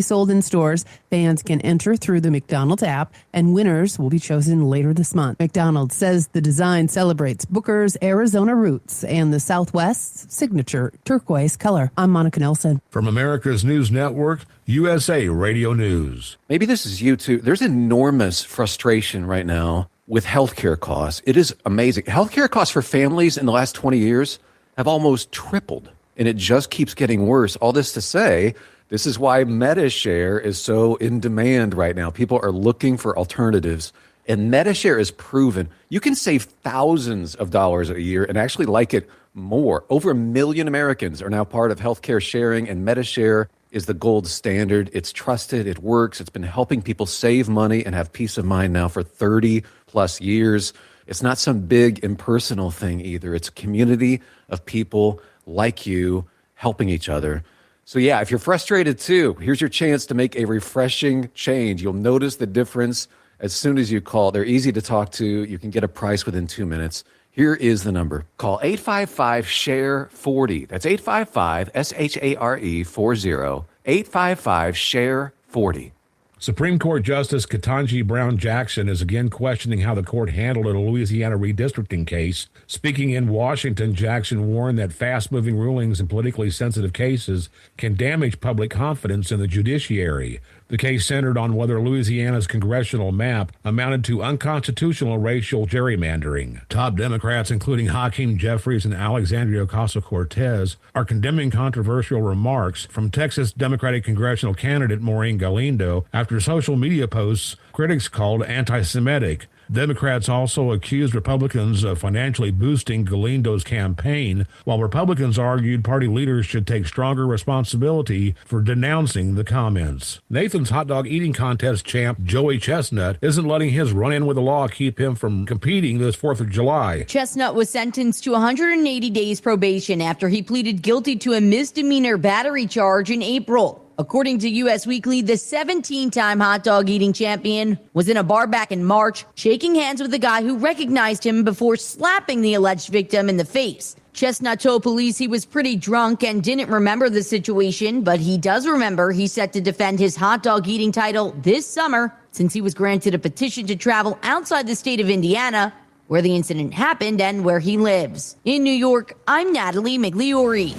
sold in stores. Fans can enter through the McDonald's app, and winners will be chosen later this month. McDonald says the design celebrates Booker's Arizona roots and the Southwest's signature turquoise color. I'm Monica Nelson. From America's News Network, USA Radio News. Maybe this is you too. There's enormous frustration right now with healthcare costs. It is amazing. Healthcare costs for families in the last 20 years have almost tripled, and it just keeps getting worse. All this to say, this is why MediShare is so in demand right now. People are looking for alternatives, and MediShare is proven. You can save thousands of dollars a year and actually like it more. Over 1 million Americans are now part of healthcare sharing, and MediShare is the gold standard. It's trusted, it works. It's been helping people save money and have peace of mind now for 30 plus years. It's not some big impersonal thing either. It's a community of people like you helping each other. So yeah, if you're frustrated too, here's your chance to make a refreshing change. You'll notice the difference as soon as you call. They're easy to talk to. You can get a price within 2 minutes. Here is the number. Call 855-SHARE-40. That's 855-SHARE-40. 855-SHARE-40. Supreme Court Justice Ketanji Brown Jackson is again questioning how the court handled a Louisiana redistricting case. Speaking in Washington, Jackson warned that fast-moving rulings in politically sensitive cases can damage public confidence in the judiciary. The case centered on whether Louisiana's congressional map amounted to unconstitutional racial gerrymandering. Top Democrats, including Hakeem Jeffries and Alexandria Ocasio-Cortez, are condemning controversial remarks from Texas Democratic congressional candidate Maureen Galindo after social media posts critics called anti-Semitic. Democrats also accused Republicans of financially boosting Galindo's campaign, while Republicans argued party leaders should take stronger responsibility for denouncing the comments. Nathan's hot dog eating contest champ Joey Chestnut isn't letting his run-in with the law keep him from competing this 4th of July. Chestnut was sentenced to 180 days probation after he pleaded guilty to a misdemeanor battery charge in April. According to US Weekly, the 17-time hot dog eating champion was in a bar back in March, shaking hands with a guy who recognized him before slapping the alleged victim in the face. Chestnut told police he was pretty drunk and didn't remember the situation, but he does remember he's set to defend his hot dog eating title this summer since he was granted a petition to travel outside the state of Indiana, where the incident happened and where he lives. In New York, I'm Natalie Migliori.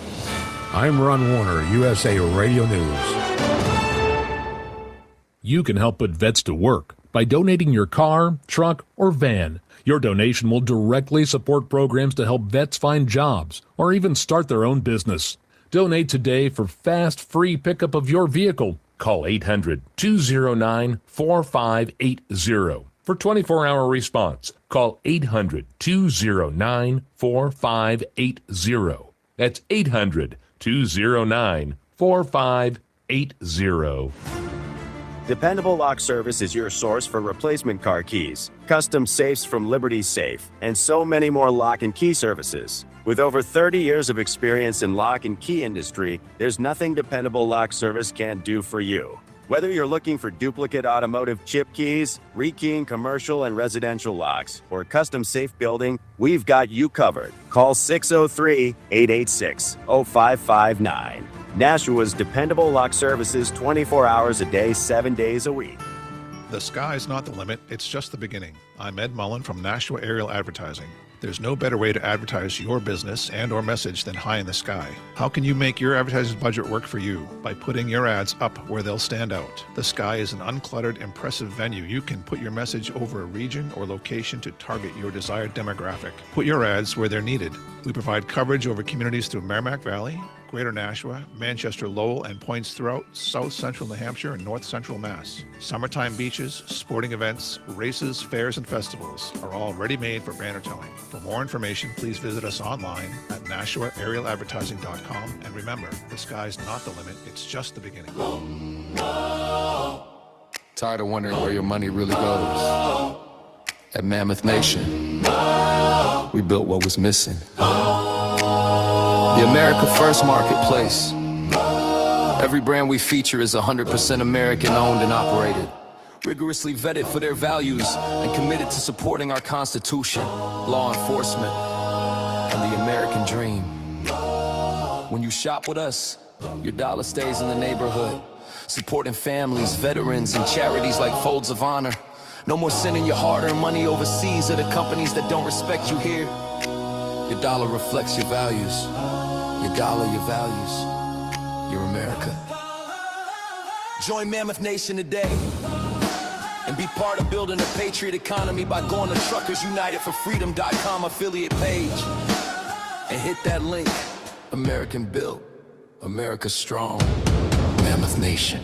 I'm Ron Warner, USA Radio News. You can help put vets to work by donating your car, truck, or van. Your donation will directly support programs to help vets find jobs or even start their own business. Donate today for fast, free pickup of your vehicle. Call 800-209-4580 for 24-hour response. Call 800-209-4580. That's 800-209-4580. Dependable Lock Service is your source for replacement car keys, custom safes from Liberty Safe, and so many more lock and key services. With over 30 years of experience in lock and key industry, there's nothing Dependable Lock Service can't do for you. Whether you're looking for duplicate automotive chip keys, rekeying commercial and residential locks, or custom safe building, we've got you covered. Call 603-886-0559. Nashua's Dependable Lock Services, 24 hours a day, 7 days a week. The sky's not the limit, it's just the beginning. I'm Ed Mullen from Nashua Aerial Advertising. There's no better way to advertise your business and or message than high in the sky. How can you make your advertising budget work for you? By putting your ads up where they'll stand out. The Sky is an uncluttered, impressive venue. You can put your message over a region or location to target your desired demographic. Put your ads where they're needed. We provide coverage over communities through Merrimack Valley, Greater Nashua, Manchester, Lowell, and points throughout South Central New Hampshire and North Central Mass. Summertime beaches, sporting events, races, fairs, and festivals are all ready-made for banner telling. For more information, please visit us online at NashuaAerialAdvertising.com. And remember, the sky's not the limit, it's just the beginning. Tired of wondering where your money really goes? At Mammoth Nation, we built what was missing. The America First Marketplace. Every brand we feature is 100% American owned and operated. Rigorously vetted for their values and committed to supporting our Constitution, law enforcement, and the American dream. When you shop with us, your dollar stays in the neighborhood. supporting families, veterans, and charities like Folds of Honor. No more sending your hard-earned money overseas to the companies that don't respect you here. Your dollar reflects your values. Your dollar, your values. Your America. Join Mammoth Nation today and be part of building a patriot economy by going to truckersunitedforfreedom.com affiliate page and hit that link. American built, America strong, Mammoth Nation.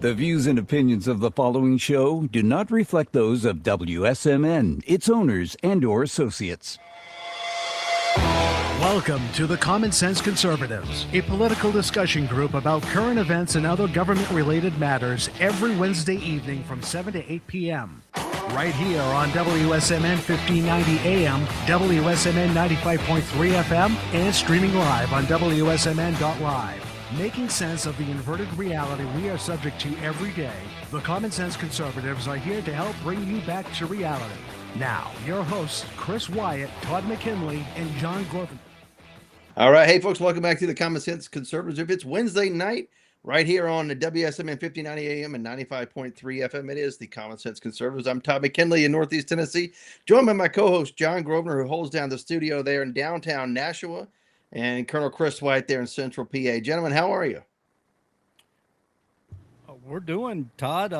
The views and opinions of the following show do not reflect those of WSMN, its owners, and/or associates. Welcome to the Common Sense Conservatives, a political discussion group about current events and other government-related matters every Wednesday evening from 7 to 8 p.m. Right here on WSMN 1590 AM, WSMN 95.3 FM, and streaming live on wsmn.live. Making sense of the inverted reality we are subject to every day, the Common Sense Conservatives are here to help bring you back to reality. Now, your hosts, Chris Wyatt, Todd McKinley, and John Gorvin. All right. Hey, folks, welcome back to the Common Sense Conservative. It's Wednesday night right here on the WSMN 1590 AM and 95.3 FM. It is the Common Sense Conservatives. I'm Todd McKinley in Northeast Tennessee, joined by my co-host, John Grosvenor, who holds down the studio there in downtown Nashua, and Colonel Chris Wyatt there in Central PA. Gentlemen, how are you? We're doing, Todd,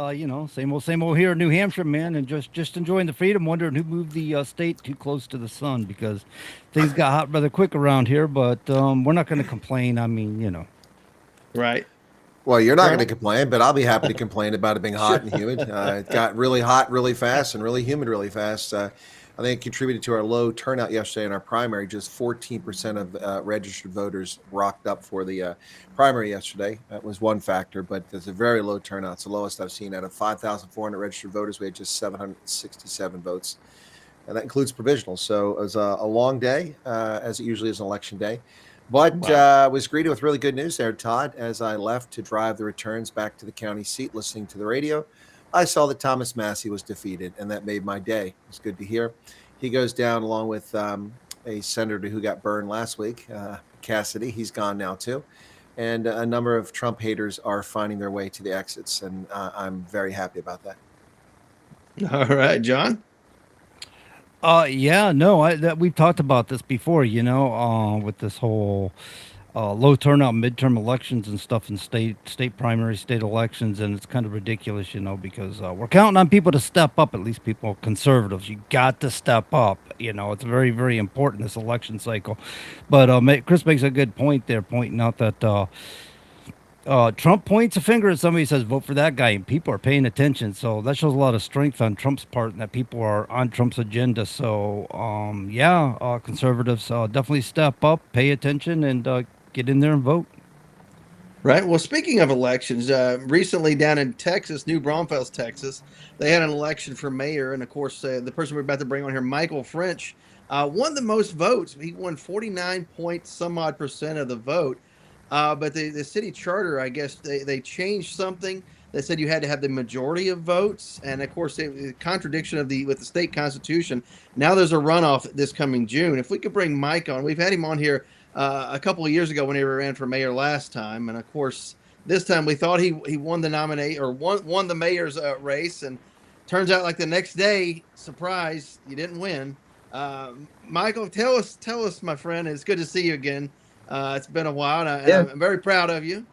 same old here in New Hampshire, man, and just enjoying the freedom, wondering who moved the state too close to the sun, because things got hot rather quick around here, but we're not going to complain. I mean, Right. Well, you're not going to complain, but I'll be happy to complain about it being hot and humid. It got really hot really fast and really humid really fast. I think it contributed to our low turnout yesterday in our primary. Just 14% of registered voters rocked up for the primary yesterday. That was one factor, but there's a very low turnout. It's the lowest I've seen. Out of 5,400 registered voters, we had just 767 votes. And that includes provisional. So it was a long day, as it usually is an election day. But was greeted with really good news there, Todd. As I left to drive the returns back to the county seat, listening to the radio, I saw that Thomas Massie was defeated, and that made my day. It was good to hear. He goes down along with a senator who got burned last week, Cassidy. He's gone now, too. And a number of Trump haters are finding their way to the exits, and I'm very happy about that. All right, John? We've talked about this before, with this whole low turnout midterm elections and stuff in state primary, state elections, and it's kind of ridiculous, because we're counting on people to step up, at least people, conservatives. You got to step up. It's very, very important, this election cycle. But Chris makes a good point there, pointing out that Trump points a finger at somebody, says, vote for that guy, and people are paying attention. So that shows a lot of strength on Trump's part, and that people are on Trump's agenda. So, conservatives definitely step up, pay attention, and get in there and vote. Right. Well, speaking of elections, recently down in Texas, New Braunfels, Texas, they had an election for mayor. And, of course, the person we're about to bring on here, Michael French, won the most votes. He won 49% of the vote. But the city charter, I guess, they changed something. They said you had to have the majority of votes. And, of course, the contradiction with the state constitution. Now there's a runoff this coming June. If we could bring Mike on, we've had him on here a couple of years ago when he ran for mayor last time. And, of course, this time we thought he won the won the mayor's race. And turns out like the next day, surprise, you didn't win. Michael, tell us, my friend, it's good to see you again. It's been a while, and I'm very proud of you.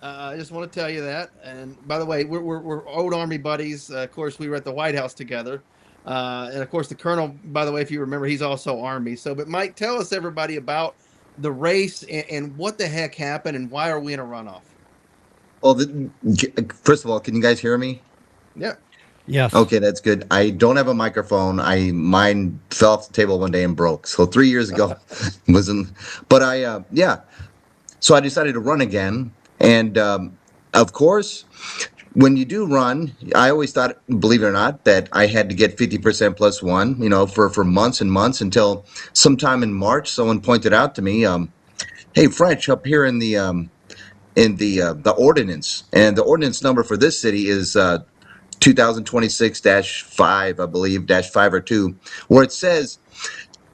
I just want to tell you that. And by the way, we're old Army buddies. Of course, we were at the White House together. And of course, the Colonel, by the way, if you remember, he's also Army. So, but Mike, tell us everybody about the race and what the heck happened and why are we in a runoff? Well, first of all, can you guys hear me? Yeah. Yes. Okay, that's good. I don't have a microphone. Mine fell off the table one day and broke. So 3 years ago, So I decided to run again. And of course, when you do run, I always thought, believe it or not, that I had to get 50% plus one, for months and months, until sometime in March, someone pointed out to me, hey, French, up here in the ordinance, and the ordinance number for this city is 2026-5, I believe, -5 or 2, where it says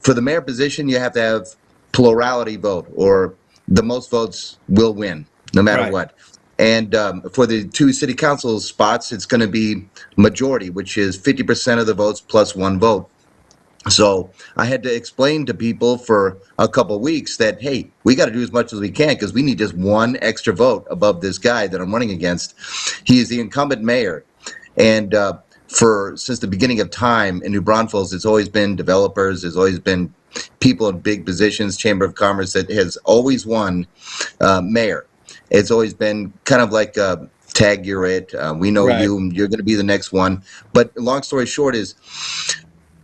for the mayor position, you have to have plurality vote, or the most votes will win, no matter what. And for the 2 city council spots, it's going to be majority, which is 50% of the votes plus 1 vote. So I had to explain to people for a couple of weeks that, hey, we got to do as much as we can because we need just 1 extra vote above this guy that I'm running against. He is the incumbent mayor. And since the beginning of time in New Braunfels, it's always been developers, there's always been people in big positions, Chamber of Commerce, that has always won mayor. It's always been kind of like tag, you're it. We know you, and you're going to be the next one. But long story short is,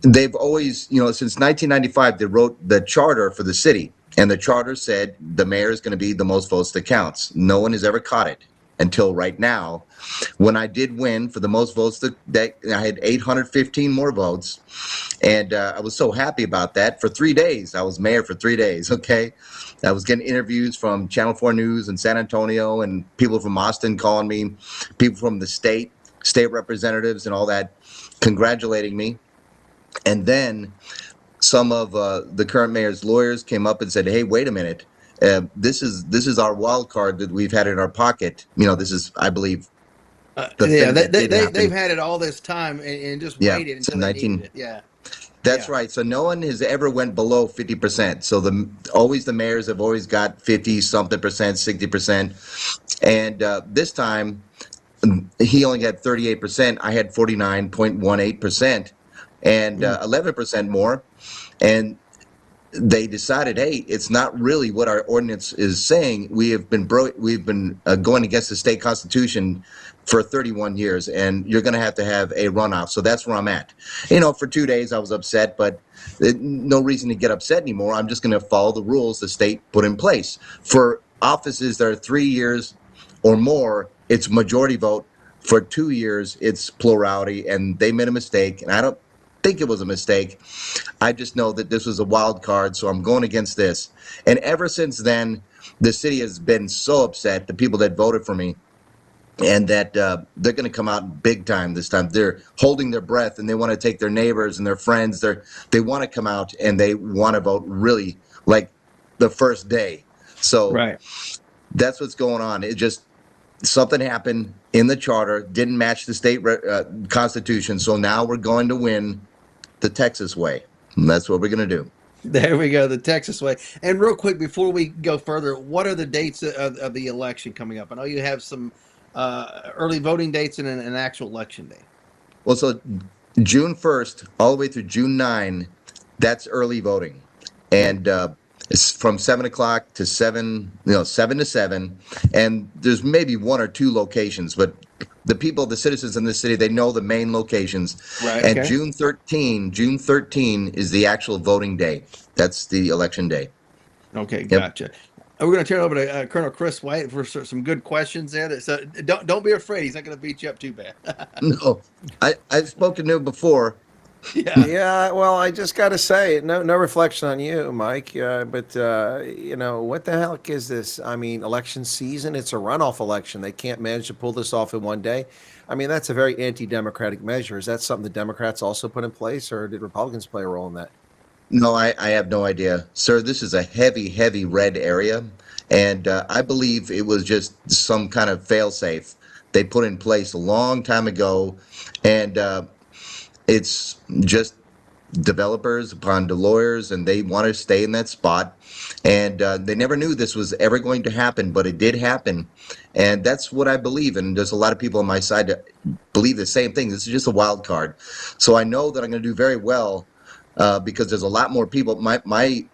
they've always, since 1995, they wrote the charter for the city. And the charter said the mayor is going to be the most votes that counts. No one has ever caught it until right now, when I did win for the most votes. That I had 815 more votes. And I was so happy about that. For 3 days, I was mayor for 3 days, okay? I was getting interviews from Channel 4 News in San Antonio, and people from Austin calling me, people from the state representatives and all that, congratulating me. And then some of the current mayor's lawyers came up and said, hey, wait a minute. This is our wild card that we've had in our pocket. This is, I believe, they've had it all this time and just waited until they needed it. Yeah. That's right. So no one has ever went below 50%. So the mayors have always got 50-something percent, 60%. And this time, he only had 38%. I had 49.18%. And 11% more. And they decided, hey, it's not really what our ordinance is saying. We've been going against the state constitution for 31 years, and you're going to have a runoff. So that's where I'm at. For 2 days I was upset, but no reason to get upset anymore. I'm just going to follow the rules the state put in place. For offices that are 3 years or more, it's majority vote. For 2 years, it's plurality, and they made a mistake, and I don't think it was a mistake. I just know that this was a wild card, so I'm going against this. And ever since then, the city has been so upset, the people that voted for me, and that they're going to come out big time this time. They're holding their breath, and they want to take their neighbors and their friends. They want to come out, and they want to vote really like the first day. So that's what's going on. It just, something happened in the charter, didn't match the state constitution, so now we're going to win the Texas way. And that's what we're going to do. There we go, the Texas way. And real quick, before we go further, what are the dates of the election coming up? I know you have some early voting dates and an actual election day. Well, so June 1st all the way through June 9, that's early voting. And it's from 7 o'clock to 7 to 7. And there's maybe 1 or 2 locations, but the citizens in this city, they know the main locations. Right. And Okay. June 13 is the actual voting day. That's the election day. Okay, gotcha. And we're going to turn it over to Colonel Chris Wyatt for some good questions there. So don't be afraid. He's not going to beat you up too bad. No, I've spoken to him before. Yeah, well, I just got to say, no reflection on you, Mike, but what the heck is this? I mean, election season, it's a runoff election. They can't manage to pull this off in one day. I mean, that's a very anti-democratic measure. Is that something the Democrats also put in place, or did Republicans play a role in that? No, I have no idea. Sir, this is a heavy red area, and I believe it was just some kind of fail-safe they put in place a long time ago, and it's just developers upon the lawyers, and they want to stay in that spot. And they never knew this was ever going to happen, but it did happen. And that's what I believe. And there's a lot of people on my side that believe the same thing. This is just a wild card. So I know that I'm going to do very well because there's a lot more people. I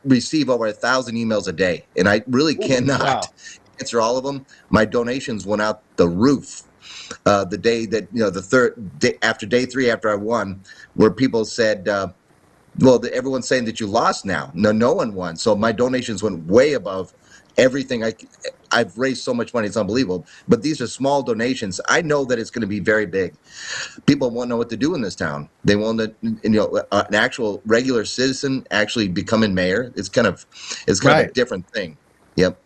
receive over 1,000 emails a day, and I really cannot answer all of them. My donations went out the roof. The day that, the third day after day 3 after I won, where people said, everyone's saying that you lost now. No one won. So my donations went way above everything. I've raised so much money, it's unbelievable. But these are small donations. I know that it's going to be very big. People won't know what to do in this town. They want to, an actual regular citizen actually becoming mayor. It's kind of a different thing. Yep.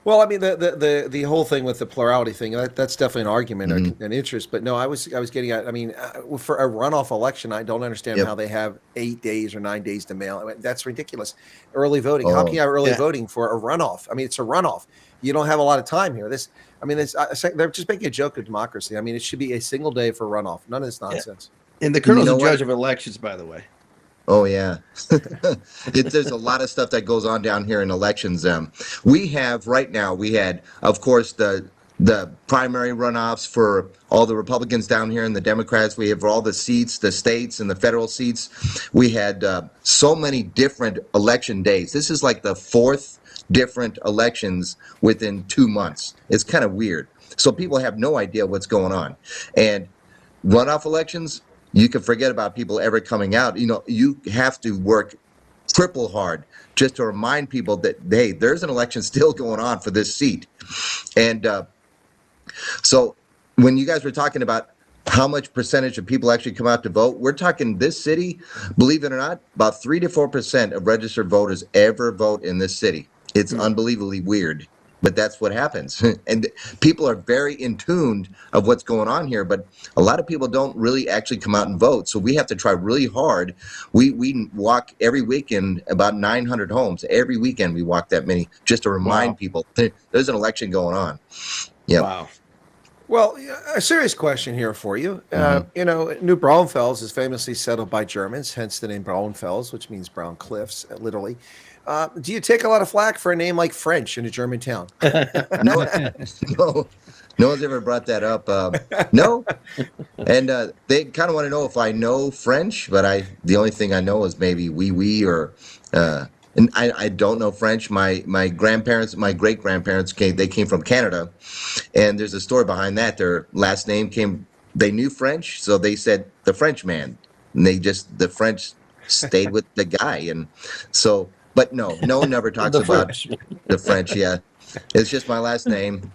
Well, I mean, the whole thing with the plurality thing, that's definitely an argument or an interest. But no, I was getting at, I mean, for a runoff election, I don't understand how they have 8 days or 9 days to mail. I mean, that's ridiculous. Early voting. How can you have early voting for a runoff? I mean, it's a runoff. You don't have a lot of time here. I mean, they're just making a joke of democracy. I mean, it should be a single day for runoff. None of this nonsense. And the colonel's a judge of elections, by the way. Oh yeah, there's a lot of stuff that goes on down here in elections. We have right now. We had, of course, the primary runoffs for all the Republicans down here and the Democrats. We have all the seats, the states and the federal seats. We had so many different election days. This is like the fourth different elections within 2 months. It's kind of weird. So people have no idea what's going on. And runoff elections, you can forget about people ever coming out. You know, you have to work triple hard just to remind people that, hey, there's an election still going on for this seat. And so when you guys were talking about how much percentage of people actually come out to vote, we're talking this city, believe it or not, about 3 to 4% of registered voters ever vote in this city. It's unbelievably weird, but that's what happens. And people are very in tune of what's going on here, but a lot of people don't really actually come out and vote. So we have to try really hard. We walk every weekend about 900 homes. Every weekend we walk that many just to remind people there's an election going on. Yeah. Wow. Well, a serious question here for you. You know, New Braunfels is famously settled by Germans, hence the name Braunfels, which means brown cliffs, literally. Do you take a lot of flack for a name like French in a German town? No, no one's ever brought that up. No, and they kind of want to know if I know French, but the only thing I know is maybe oui or. And I don't know French. My grandparents, my great grandparents came from Canada, and there's a story behind that. Their last name they knew French, so they said the Frenchman, and the French stayed with the guy, and so. But no one never talks about the French. Yeah, it's just my last name.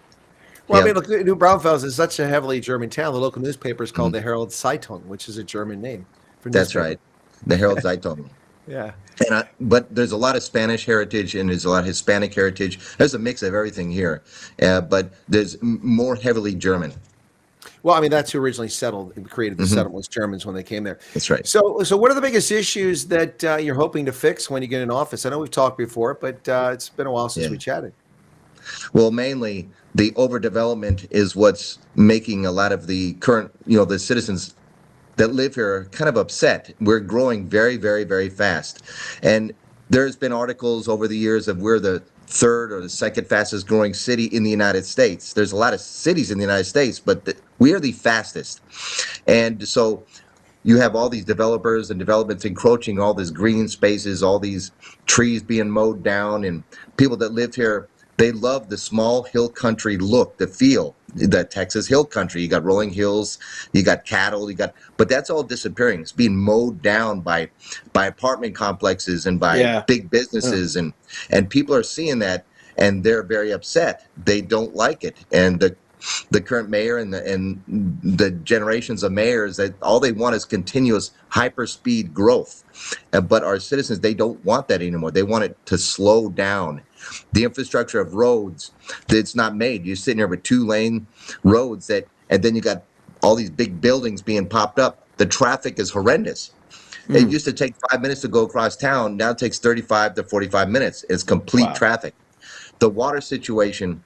Well, I mean, look, New Braunfels is such a heavily German town. The local newspaper is called the Herald Zeitung, which is a German name. That's right, the Herald Zeitung. Yeah. But there's a lot of Spanish heritage and there's a lot of Hispanic heritage. There's a mix of everything here, but there's more heavily German. Well, I mean, that's who originally created the settlement was Germans when they came there. That's right. So what are the biggest issues that you're hoping to fix when you get in office? I know we've talked before, but it's been a while since we chatted. Well, mainly the overdevelopment is what's making a lot of the current, the citizens that live here are kind of upset. We're growing very, very, very fast. And there's been articles over the years of we're the third or the second fastest growing city in the United States. There's a lot of cities in the United States, but we are the fastest. And so you have all these developers and developments encroaching all these green spaces, all these trees being mowed down, and people that live here, they love the small hill country look, the feel, the Texas hill country. You got rolling hills, you got cattle, but that's all disappearing. It's being mowed down by apartment complexes and by big businesses, and people are seeing that, and they're very upset. They don't like it, and the current mayor and the generations of mayors, that all they want is continuous hyperspeed growth. But our citizens, they don't want that anymore. They want it to slow down. The infrastructure of roads that's not made. You're sitting here with 2-lane roads and then you got all these big buildings being popped up. The traffic is horrendous. It used to take 5 minutes to go across town. Now it takes 35 to 45 minutes. It's complete traffic. The water situation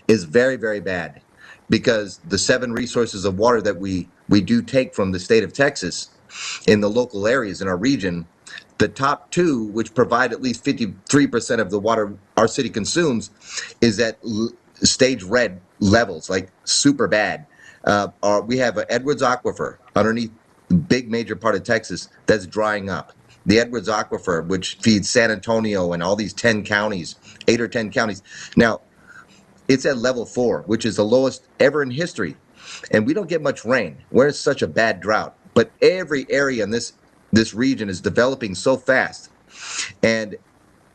is very, very bad because the 7 resources of water that we do take from the state of Texas in the local areas in our region, the top 2, which provide at least 53% of the water our city consumes, is at stage red levels, like super bad. We have an Edwards Aquifer underneath the big major part of Texas that's drying up. The Edwards Aquifer, which feeds San Antonio and all these 10 counties, 8 or 10 counties. Now, it's at level 4, which is the lowest ever in history. And we don't get much rain. We're in such a bad drought. But every area in this region is developing so fast. And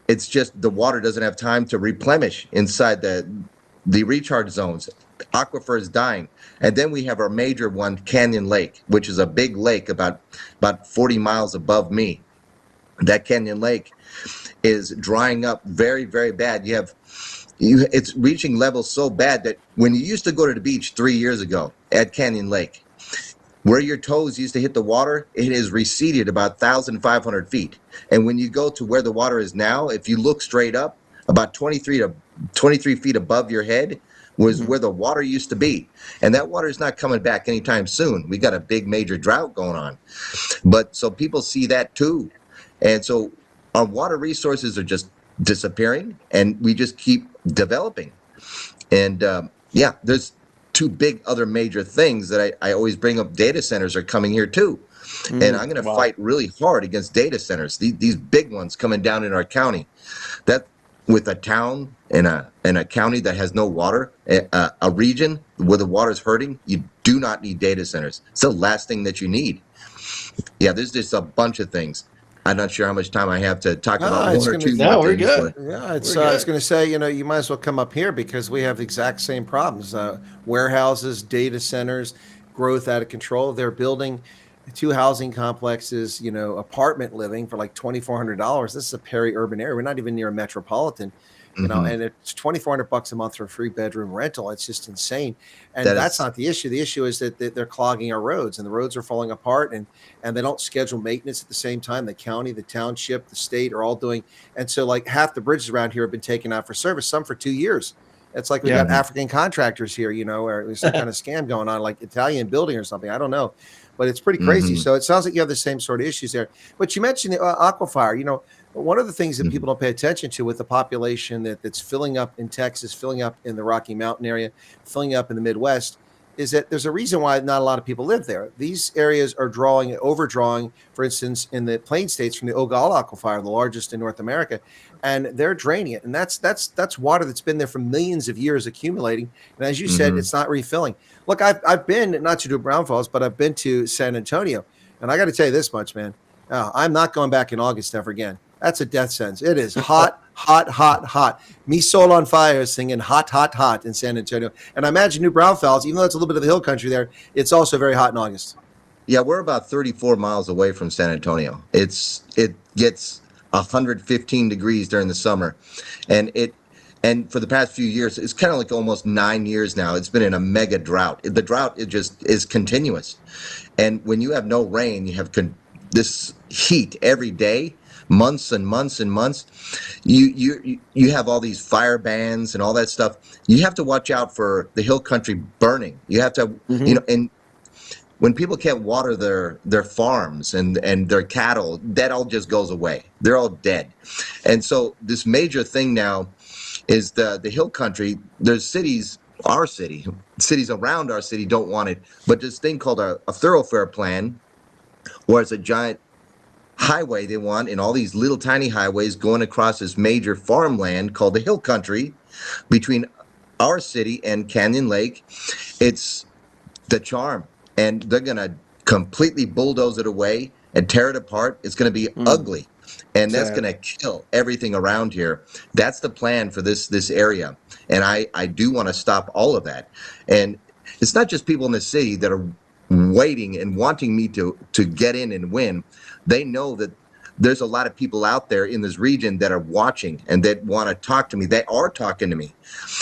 it's just the water doesn't have time to replenish inside the recharge zones. The aquifer is dying. And then we have our major one, Canyon Lake, which is a big lake about 40 miles above me. That Canyon Lake is drying up very, very bad. It's reaching levels so bad that when you used to go to the beach 3 years ago at Canyon Lake, where your toes used to hit the water, it has receded about 1,500 feet. And when you go to where the water is now, if you look straight up, about 23 feet above your head, was where the water used to be. And that water is not coming back anytime soon. We got a big major drought going on. But so people see that too. And so our water resources are just disappearing, and we just keep developing. And yeah, there's two big other major things that I always bring up. Data centers are coming here too. And I'm going to fight really hard against data centers, these big ones coming down in our county. That with a town and a county that has no water, a region where the water's hurting, you do not need data centers. It's the last thing that you need. Yeah, there's just a bunch of things. I'm not sure how much time I have to talk about one or two more things. Good. Yeah, it's I was going to say, you might as well come up here because we have the exact same problems. Warehouses, data centers, growth out of control. They're building 2 housing complexes, apartment living for like $2,400. This is a peri-urban area. We're not even near a metropolitan, and it's $2,400 a month for a 3-bedroom rental. It's just insane. And that's not the issue. The issue is that they're clogging our roads, and the roads are falling apart, and they don't schedule maintenance at the same time. The county, the township, the state are all doing. And so like half the bridges around here have been taken out for service, some for 2 years. It's like we got African contractors here, or there's some kind of scam going on, like Italian building or something. I don't know. But it's pretty crazy. So it sounds like you have the same sort of issues there. But you mentioned the aquifer. One of the things that people don't pay attention to with the population that's filling up in Texas, filling up in the Rocky Mountain area, filling up in the Midwest, is that there's a reason why not a lot of people live there. These areas are overdrawing, for instance, in the Plain States from the Ogallala Aquifer, the largest in North America, and they're draining it. And that's water that's been there for millions of years accumulating. And as you said, it's not refilling. Look, I've been, not to do Braunfels, but I've been to San Antonio. And I got to tell you this much, man. I'm not going back in August ever again. That's a death sentence. It is hot, hot, hot, hot. Me soul on fire singing hot, hot, hot in San Antonio. And I imagine New Braunfels, even though it's a little bit of the hill country there, it's also very hot in August. Yeah, we're about 34 miles away from San Antonio. It gets 115 degrees during the summer. And for the past few years, it's kind of like almost 9 years now, it's been in a mega drought. The drought is continuous. And when you have no rain, you have this heat every day, months and months and months. You have all these fire bans and all that stuff. You have to watch out for the hill country burning. You have to, and when people can't water their farms and their cattle, that all just goes away. They're all dead. And so this major thing now is the hill country. There's cities around our city don't want it, but this thing called a thoroughfare plan, where it's a giant highway they want, and all these little tiny highways going across this major farmland called the hill country between our city and Canyon Lake. It's the charm, and they're going to completely bulldoze it away and tear it apart. It's going to be ugly. And that's going to kill everything around here. That's the plan for this area. And I do want to stop all of that. And it's not just people in the city that are waiting and wanting me to get in and win. They know that there's a lot of people out there in this region that are watching and that want to talk to me. They are talking to me.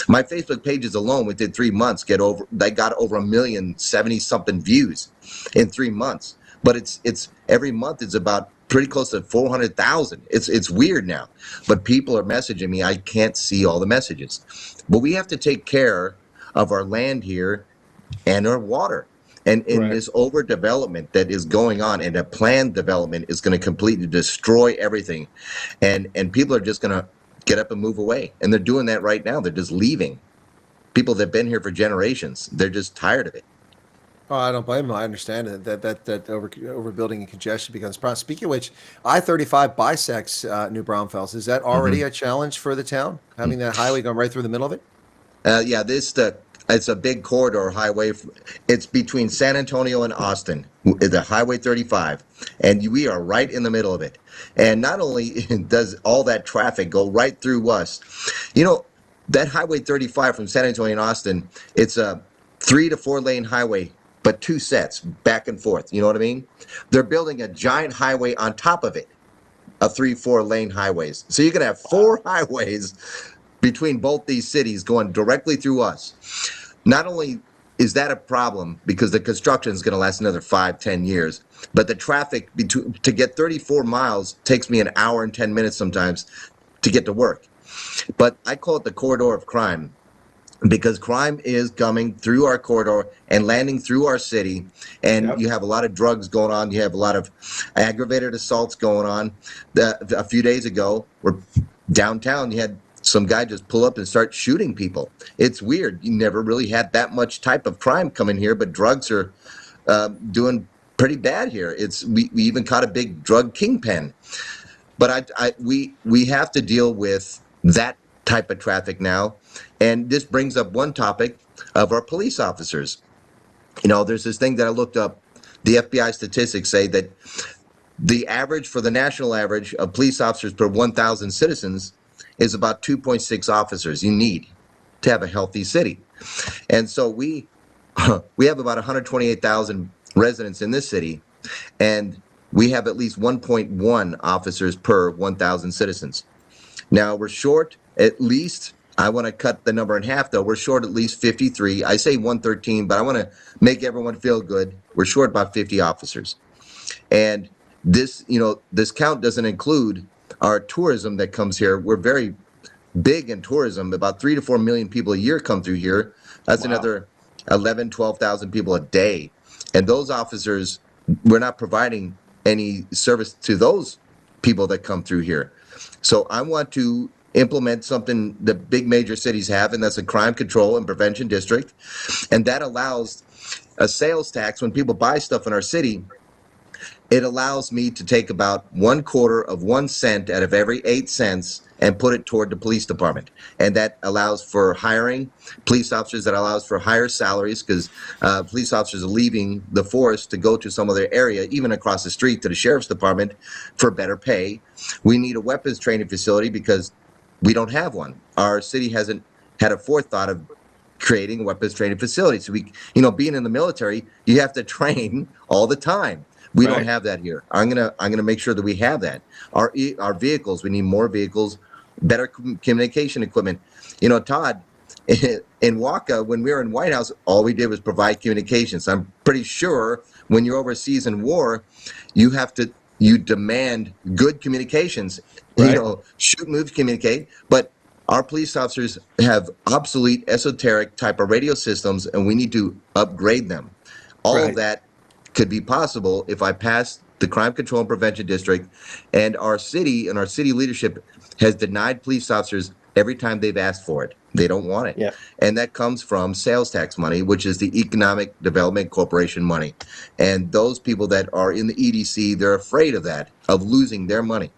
My Facebook pages alone within 3 months they got over 1,070,000-something views in 3 months. But it's every month it's about pretty close to 400,000. It's weird now, but people are messaging me. I can't see all the messages, but we have to take care of our land here and our water. And in this overdevelopment that is going on, and a planned development is going to completely destroy everything, and people are just going to get up and move away, and they're doing that right now. They're just leaving. People that've been here for generations, they're just tired of it. Oh, I don't blame them. I understand it, that overbuilding and congestion becomes a problem. Speaking of which, I-35 bisects New Braunfels. Is that already a challenge for the town, having that highway going right through the middle of it? Yeah, it's a big corridor highway. It's between San Antonio and Austin, the Highway 35, and we are right in the middle of it. And not only does all that traffic go right through us, that Highway 35 from San Antonio and Austin, it's a 3 to 4 lane highway, but 2 sets back and forth. You know what I mean? They're building a giant highway on top of it, of 3-4 lane highways. So you're going to have 4 highways between both these cities going directly through us. Not only is that a problem because the construction is going to last another 5-10 years, but the traffic to get 34 miles takes me an hour and 10 minutes sometimes to get to work. But I call it the corridor of crime. because crime is coming through our corridor and landing through our city. And you have a lot of drugs going on. You have a lot of aggravated assaults going on. A few days ago, we're downtown, you had some guy just pull up and start shooting people. It's weird. You never really had that much type of crime coming here, but drugs are doing pretty bad here. We even caught a big drug kingpin. But we have to deal with that type of traffic now. And this brings up one topic of our police officers. You know, there's this thing that I looked up. The FBI statistics say that the average for the national average of police officers per 1,000 citizens is about 2.6 officers you need to have a healthy city. And so we have about 128,000 residents in this city, and we have at least 1.1 officers per 1,000 citizens. Now, we're short at least, I want to cut the number in half, though. We're short at least 53. I say 113, but I want to make everyone feel good. We're short about 50 officers. And this count doesn't include our tourism that comes here. We're very big in tourism. About 3 to 4 million people a year come through here. That's another 11, 12,000 people a day. And those officers, we're not providing any service to those people that come through here. So I want to implement something that big major cities have, and that's a crime control and prevention district. And that allows a sales tax when people buy stuff in our city. It allows me to take about 1/4 of 1 cent out of every 8 cents and put it toward the police department. And that allows for hiring police officers, that allows for higher salaries, because police officers are leaving the force to go to some other area, even across the street to the sheriff's department, for better pay. We need a weapons training facility because we don't have one. Our city hasn't had a forethought of creating a weapons training facility. So being in the military, you have to train all the time. We don't have that here. I'm gonna make sure that we have that. Our vehicles, we need more vehicles, better communication equipment. You know, Todd, in Waka, when we were in White House, all we did was provide communications. I'm pretty sure when you're overseas in war, you demand good communications. Right. Shoot, move, communicate. But our police officers have obsolete, esoteric type of radio systems, and we need to upgrade them. All of that could be possible if I pass the Crime Control and Prevention District, and our city leadership has denied police officers every time they've asked for it. They don't want it. Yeah. And that comes from sales tax money, which is the Economic Development Corporation money. And those people that are in the EDC, they're afraid of that, of losing their money.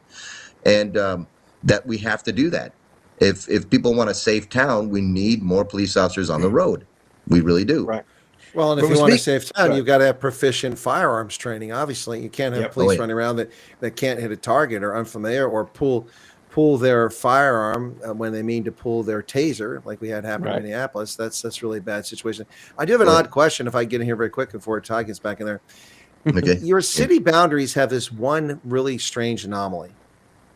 And that we have to do that. If people want a safe town, we need more police officers on the road. We really do. Right. Well, and if you want to save time, you've got to have proficient firearms training. Obviously, you can't have police running around that can't hit a target or unfamiliar or pull their firearm when they mean to pull their taser, like we had happen in Minneapolis. That's really a bad situation. I do have an odd question, if I get in here very quick before Todd gets back in there. Okay. Your city boundaries have this one really strange anomaly.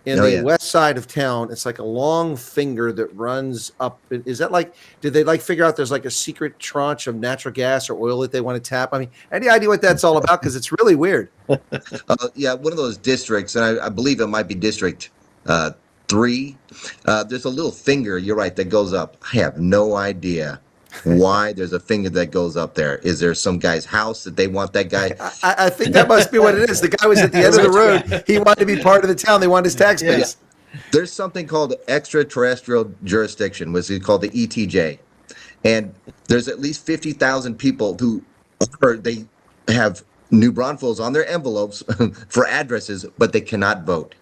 In the west side of town, it's like a long finger that runs up. Is that did they figure out there's a secret tranche of natural gas or oil that they want to tap? I mean, any idea what that's all about? Because it's really weird. One of those districts, and I believe it might be District 3. There's a little finger, you're right, that goes up. I have no idea why there's a finger that goes up there. Is there some guy's house that they want that guy? I think that must be what it is. The guy was at the end of the road. He wanted to be part of the town. They wanted his tax base. There's something called extraterrestrial jurisdiction, which is called the ETJ. And there's at least 50,000 people they have New Braunfels on their envelopes for addresses, but they cannot vote.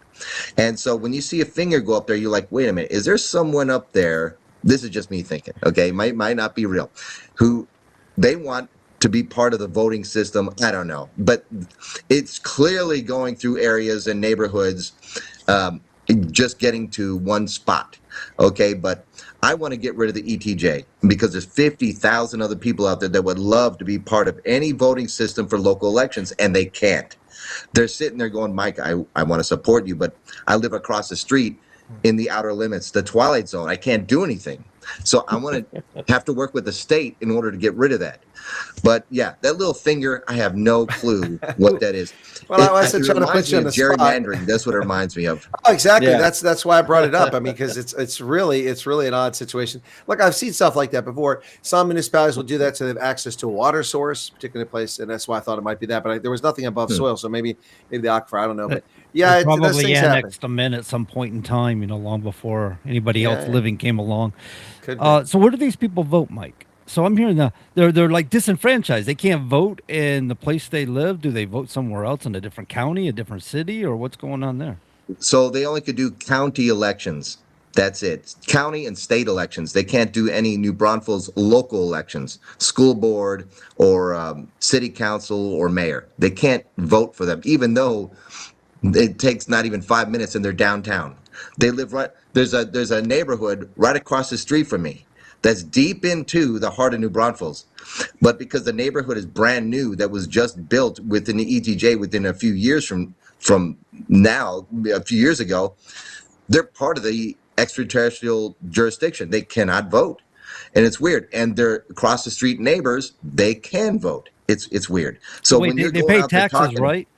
And so when you see a finger go up there, you're like, wait a minute, is there someone up there? This is just me thinking, okay, might not be real, who they want to be part of the voting system. I don't know, but it's clearly going through areas and neighborhoods, just getting to one spot, okay? But I want to get rid of the ETJ because there's 50,000 other people out there that would love to be part of any voting system for local elections, and they can't. They're sitting there going, Mike, I want to support you, but I live across the street in the outer limits, the twilight zone. I can't do anything. So I want to have to work with the state in order to get rid of that. But yeah, that little finger, I have no clue what that is. Well, I wasn't trying to reminds put you me on of the spot. gerrymandering. That's what it reminds me of. Oh, exactly. Yeah. That's why I brought it up. I mean, because it's really an odd situation. Look, I've seen stuff like that before. Some municipalities will do that so they have access to a water source, particular place, and that's why I thought it might be that. But there was nothing above soil, so maybe the aquifer. I don't know, but yeah, They those probably things happen. annexed them in at some point in time, long before anybody else Yeah. living came along. Could be. So where do these people vote, Mike? So I'm hearing they're like disenfranchised. They can't vote in the place they live. Do they vote somewhere else in a different county, a different city, or what's going on there? So they only could do county elections. That's it. County and state elections. They can't do any New Braunfels local elections, school board or city council or mayor. They can't vote for them, even though it takes not even 5 minutes and they're downtown. They live right there's a neighborhood right across the street from me that's deep into the heart of New Braunfels. But because the neighborhood is brand new, that was just built within the ETJ within a few years from now, a few years ago, they're part of the extraterrestrial jurisdiction. They cannot vote. And it's weird. And their across the street neighbors, they can vote. It's weird. So wait, when you're they going pay out there taxes, talking, right?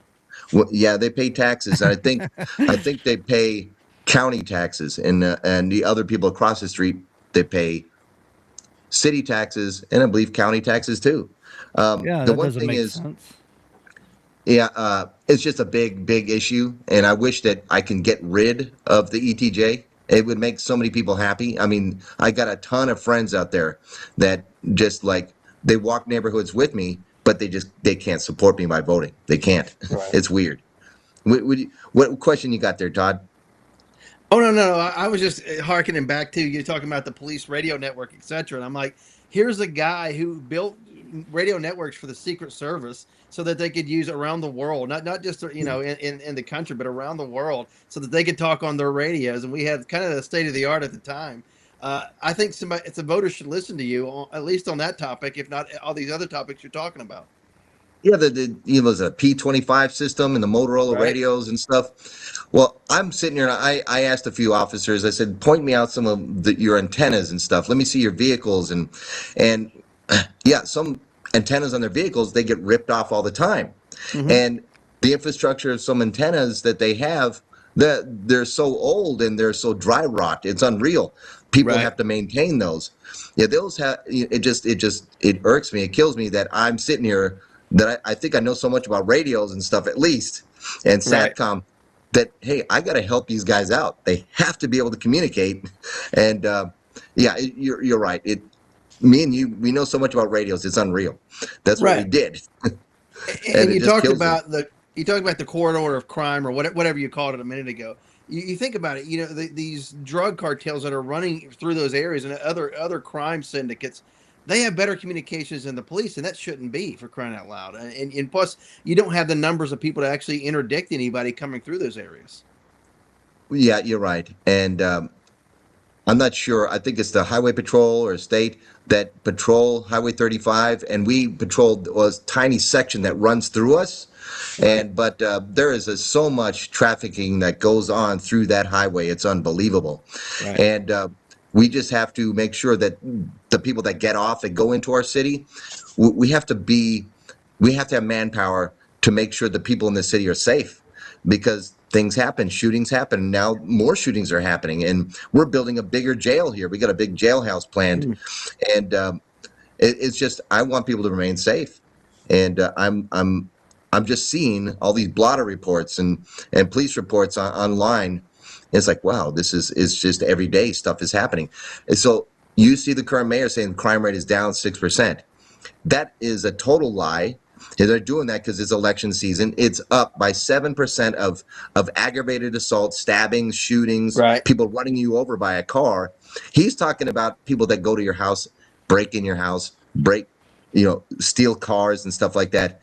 well, yeah, they pay taxes. And I think they pay county taxes, and the other people across the street, they pay city taxes, and I believe county taxes too. Yeah, the that one doesn't thing make is, sense. yeah, it's just a big issue, and I wish that I can get rid of the ETJ. It would make so many people happy. I mean, I got a ton of friends out there that just like they walk neighborhoods with me, but they can't support me by voting. They can't. Right. It's weird. What question you got there, Todd? Oh, no. I was just hearkening back to you talking about the police radio network, etc. And I'm like, here's a guy who built radio networks for the Secret Service so that they could use around the world, not just in the country, but around the world, so that they could talk on their radios. And we had kind of the state of the art at the time. I think the voters should listen to you, at least on that topic, if not all these other topics you're talking about. Yeah, the a P25 system and the Motorola radios and stuff. Well, I'm sitting here and I asked a few officers, I said, point me out some of your antennas and stuff. Let me see your vehicles. And yeah, some antennas on their vehicles, they get ripped off all the time. Mm-hmm. And the infrastructure of some antennas that they have, they're so old and they're so dry rot. It's unreal. People have to maintain those. Yeah, those have, it irks me. It kills me that I'm sitting here that I think I know so much about radios and stuff, at least, and SATCOM, that, hey, I got to help these guys out. They have to be able to communicate. And yeah, you're right. Me and you, we know so much about radios. It's unreal. That's what we did. and you talked about the corridor of crime, or whatever you called it a minute ago. You think about it, these drug cartels that are running through those areas and other crime syndicates, they have better communications than the police, and that shouldn't be, for crying out loud. And plus, you don't have the numbers of people to actually interdict anybody coming through those areas. Yeah, you're right. And I'm not sure. I think it's the Highway Patrol or state that patrol Highway 35, and we patrolled a tiny section that runs through us. But there is so much trafficking that goes on through that highway. It's unbelievable. Right. And we just have to make sure that the people that get off and go into our city, we have to have manpower to make sure the people in the city are safe, because things happen, shootings happen. Now more shootings are happening, and we're building a bigger jail here. We got a big jailhouse planned, and it's just, I want people to remain safe. And I'm just seeing all these blotter reports and police reports online. It's like, wow, it's just everyday stuff is happening. And so you see the current mayor saying crime rate is down 6%. That is a total lie. They're doing that because it's election season. It's up by 7% of aggravated assault, stabbings, shootings, people running you over by a car. He's talking about people that go to your house, break in your house, steal cars and stuff like that.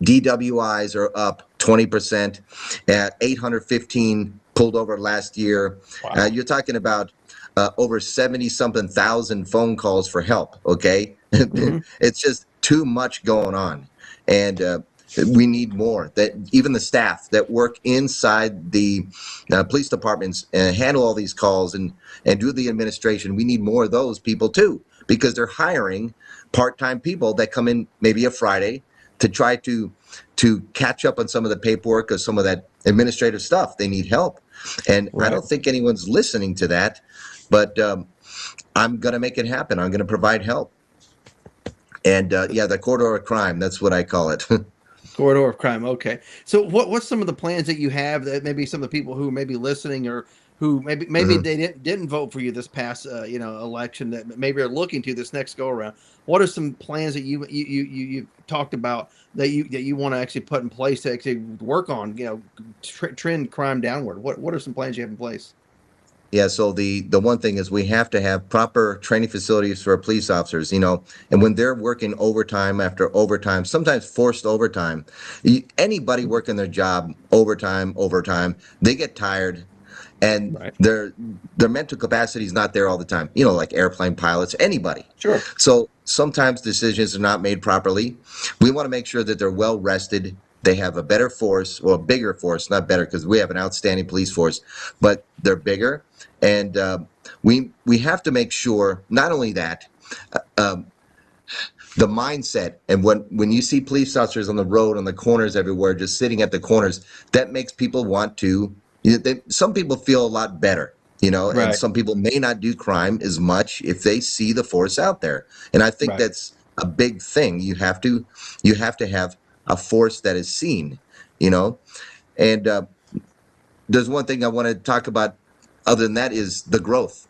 DWIs are up 20%, at 815 pulled over last year. Wow. You're talking about over 70-something thousand phone calls for help, okay? Mm-hmm. It's just too much going on. And we need more. That even the staff that work inside the police departments and handle all these calls and do the administration, we need more of those people too, because they're hiring part-time people that come in maybe a Friday to try to catch up on some of the paperwork or some of that administrative stuff. They need help. And I don't think anyone's listening to that, but I'm going to make it happen. I'm going to provide help. And the corridor of crime, that's what I call it. Corridor of crime. Okay. So what's some of the plans that you have that maybe some of the people who may be listening or who maybe they didn't vote for you this past election that maybe are looking to this next go around? What are some plans that you talked about that you want to actually put in place to actually work on, trend crime downward? What are some plans you have in place? Yeah, so the one thing is we have to have proper training facilities for police officers, and when they're working overtime after overtime, sometimes forced overtime, anybody working their job overtime, they get tired, and their mental capacity is not there all the time, like airplane pilots, anybody. Sure. So sometimes decisions are not made properly. We want to make sure that they're well rested. They have a better force, or a bigger force, not better because we have an outstanding police force, but they're bigger. And we have to make sure, not only that, the mindset, and when you see police officers on the road, on the corners everywhere, just sitting at the corners, that makes people want to, some people feel a lot better, and some people may not do crime as much if they see the force out there. And I think that's a big thing. You have to have a force that is seen, and there's one thing I want to talk about other than that is the growth.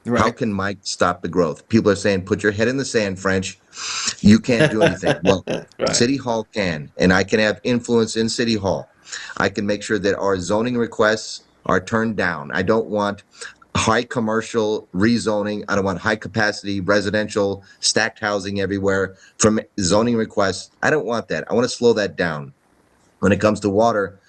How can Mike stop the growth? People are saying, put your head in the sand, French. You can't do anything. Well, City Hall can, and I can have influence in City Hall. I can make sure that our zoning requests are turned down. I don't want high commercial rezoning. I don't want high capacity residential stacked housing everywhere from zoning requests. I don't want that. I want to slow that down. When it comes to water,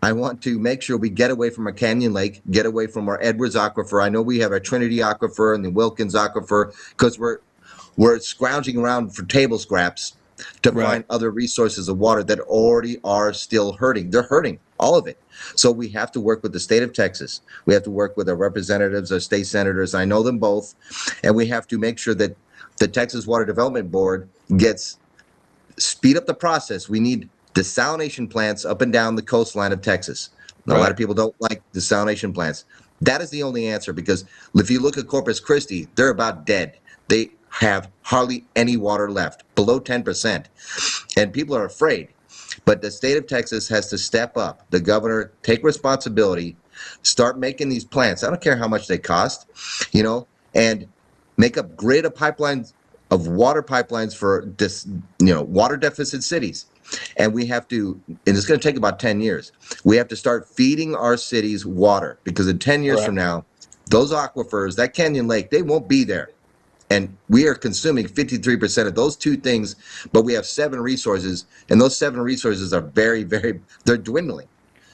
I want to make sure we get away from our Canyon Lake, get away from our Edwards Aquifer. I know we have our Trinity Aquifer and the Wilkins Aquifer because we're scrounging around for table scraps to find other resources of water that already are still hurting. They're hurting, all of it. So we have to work with the state of Texas. We have to work with our representatives, our state senators. I know them both. And we have to make sure that the Texas Water Development Board speed up the process. We need desalination plants up and down the coastline of Texas. A lot of people don't like desalination plants. That is the only answer, because if you look at Corpus Christi, they're about dead. They have hardly any water left, below 10%. And people are afraid. But the state of Texas has to step up. The governor, take responsibility, start making these plants. I don't care how much they cost, and make up grid of pipelines, of water pipelines for water deficit cities. And we have to, and it's going to take about 10 years. We have to start feeding our cities water, because in 10 years from now, those aquifers, that Canyon Lake, they won't be there. And we are consuming 53% of those two things, but we have 7 resources, and those 7 resources are very, very, they're dwindling.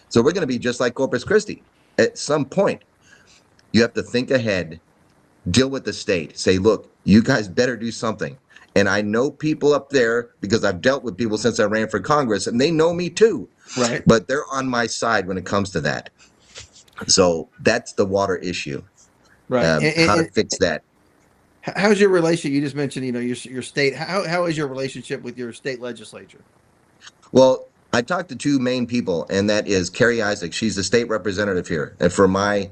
So we're going to be just like Corpus Christi. At some point, you have to think ahead, deal with the state, say, look, you guys better do something. And I know people up there because I've dealt with people since I ran for Congress, and they know me too. But they're on my side when it comes to that. So that's the water issue. How to fix that. How's your relationship? You just mentioned, your state. How is your relationship with your state legislature? Well, I talked to 2 main people, and that is Carrie Isaac. She's the state representative here, and for my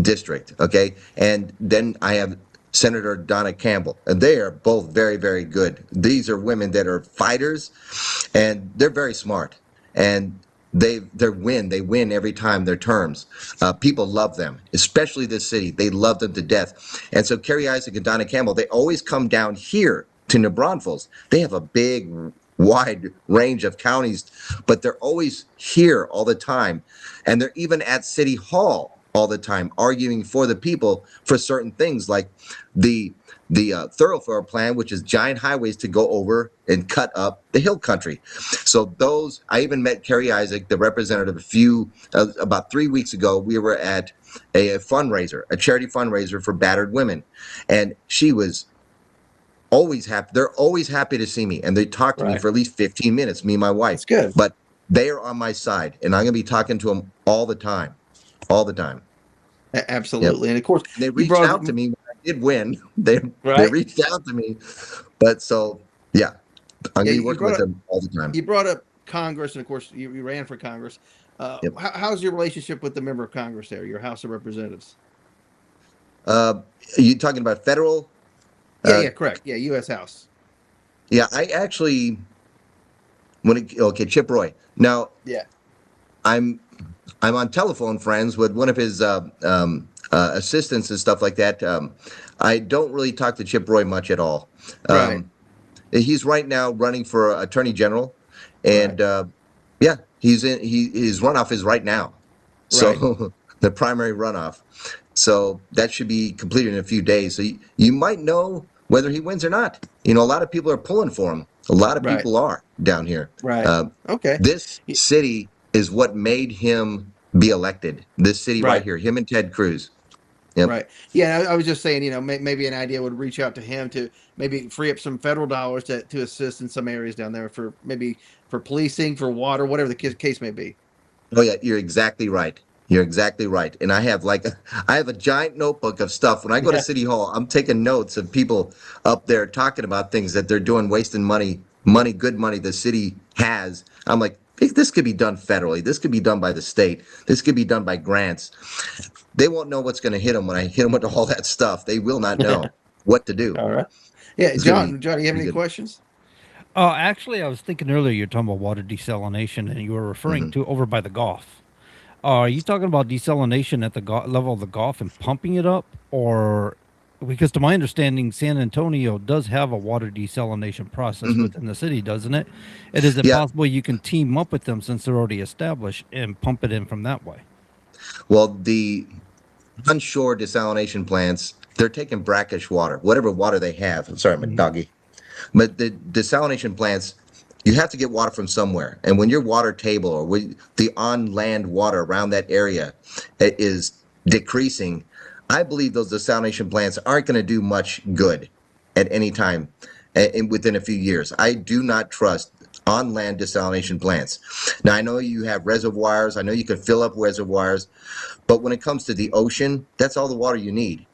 district. Okay, and then I have Senator Donna Campbell, and they are both very, very good. These are women that are fighters, and they're very smart, and they win every time their terms. People love them, especially this city. They love them to death. And so Carrie Isaac and Donna Campbell, they always come down here to New Braunfels. They have a big, wide range of counties, but they're always here all the time, and they're even at City Hall all the time, arguing for the people for certain things like the thoroughfare plan, which is giant highways to go over and cut up the hill country. So those, I even met Carrie Isaac, the representative, about 3 weeks ago. We were at a fundraiser, a charity fundraiser for battered women, and she was always happy. They're always happy to see me, and they talk to me for at least 15 minutes, me and my wife. That's good. But they are on my side, and I'm going to be talking to them all the time. All the time. Absolutely. Yep. And of course, they reached out to me when I did win. They Right. reached out to me, but so yeah, I'm gonna be You working brought with up them all the time. you brought up Congress, and of course you ran for Congress. Yep. How's your relationship with the member of Congress there, your House of Representatives? Are you talking about federal? Yeah, correct. Yeah, U.S. House. Yeah, I actually okay, Chip Roy. Now Yeah. I'm on telephone friends with one of his assistants and stuff like that. I don't really talk to Chip Roy much at all. Right. He's right now running for Attorney General, and yeah, his runoff is right now. So the primary runoff. So that should be completed in a few days. So you might know whether he wins or not. You know, a lot of people are pulling for him. A lot of people are down here. Right. Okay. This city is what made him be elected. This city right here, him and Ted Cruz. Yep. Right. Yeah, I was just saying, you know, maybe an idea would reach out to him to maybe free up some federal dollars to assist in some areas down there for maybe for policing, for water, whatever the case may be. Oh yeah, you're exactly right. You're exactly right. And I have a giant notebook of stuff. When I go to City Hall, I'm taking notes of people up there talking about things that they're doing, wasting money, good money the city has. I'm like, this could be done federally. This could be done by the state. This could be done by grants. They won't know what's going to hit them when I hit them with all that stuff. They will not know what to do. All right. Yeah, John, you have any questions? Actually, I was thinking earlier you're talking about water desalination, and you were referring to over by the Gulf. Are you talking about desalination at the level of the Gulf and pumping it up, or because to my understanding, San Antonio does have a water desalination process within the city, doesn't it? And is it possible you can team up with them since they're already established and pump it in from that way? Well, the onshore desalination plants, they're taking brackish water, whatever water they have. I'm sorry, my doggy. But the desalination plants, you have to get water from somewhere. And when your water table or the on-land water around that area is decreasing, I believe those desalination plants aren't going to do much good at any time within a few years. I do not trust on-land desalination plants. Now, I know you have reservoirs. I know you can fill up reservoirs. But when it comes to the ocean, that's all the water you need.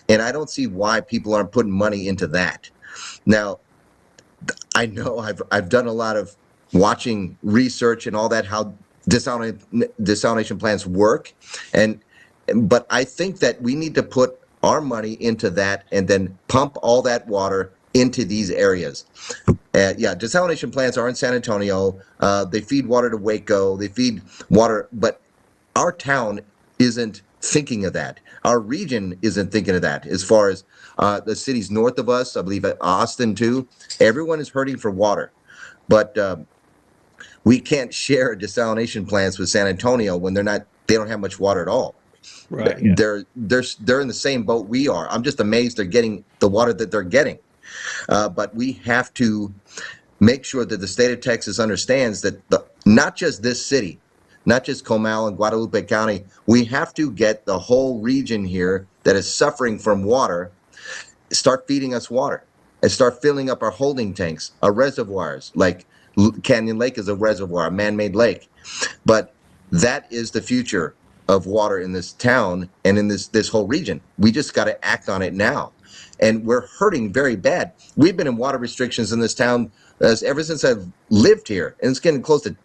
And I don't see why people aren't putting money into that. Now, I know I've done a lot of watching research and all that, how desalination plants work. But I think that we need to put our money into that and then pump all that water into these areas. Desalination plants are in San Antonio. They feed water to Waco. They feed water, but our town isn't thinking of that. Our region isn't thinking of that. As far as the cities north of us, I believe Austin too, everyone is hurting for water. But we can't share desalination plants with San Antonio when they don't have much water at all. Right. They're in the same boat we are. I'm just amazed they're getting the water that they're getting. But we have to make sure that the state of Texas understands that not just this city, not just Comal and Guadalupe County, we have to get the whole region here that is suffering from water, start feeding us water and start filling up our holding tanks, our reservoirs, like Canyon Lake is a reservoir, a man-made lake. But that is the future of water in this town and in this whole region. We just got to act on it now. And we're hurting very bad. We've been in water restrictions in this town ever since I've lived here. And it's getting close to,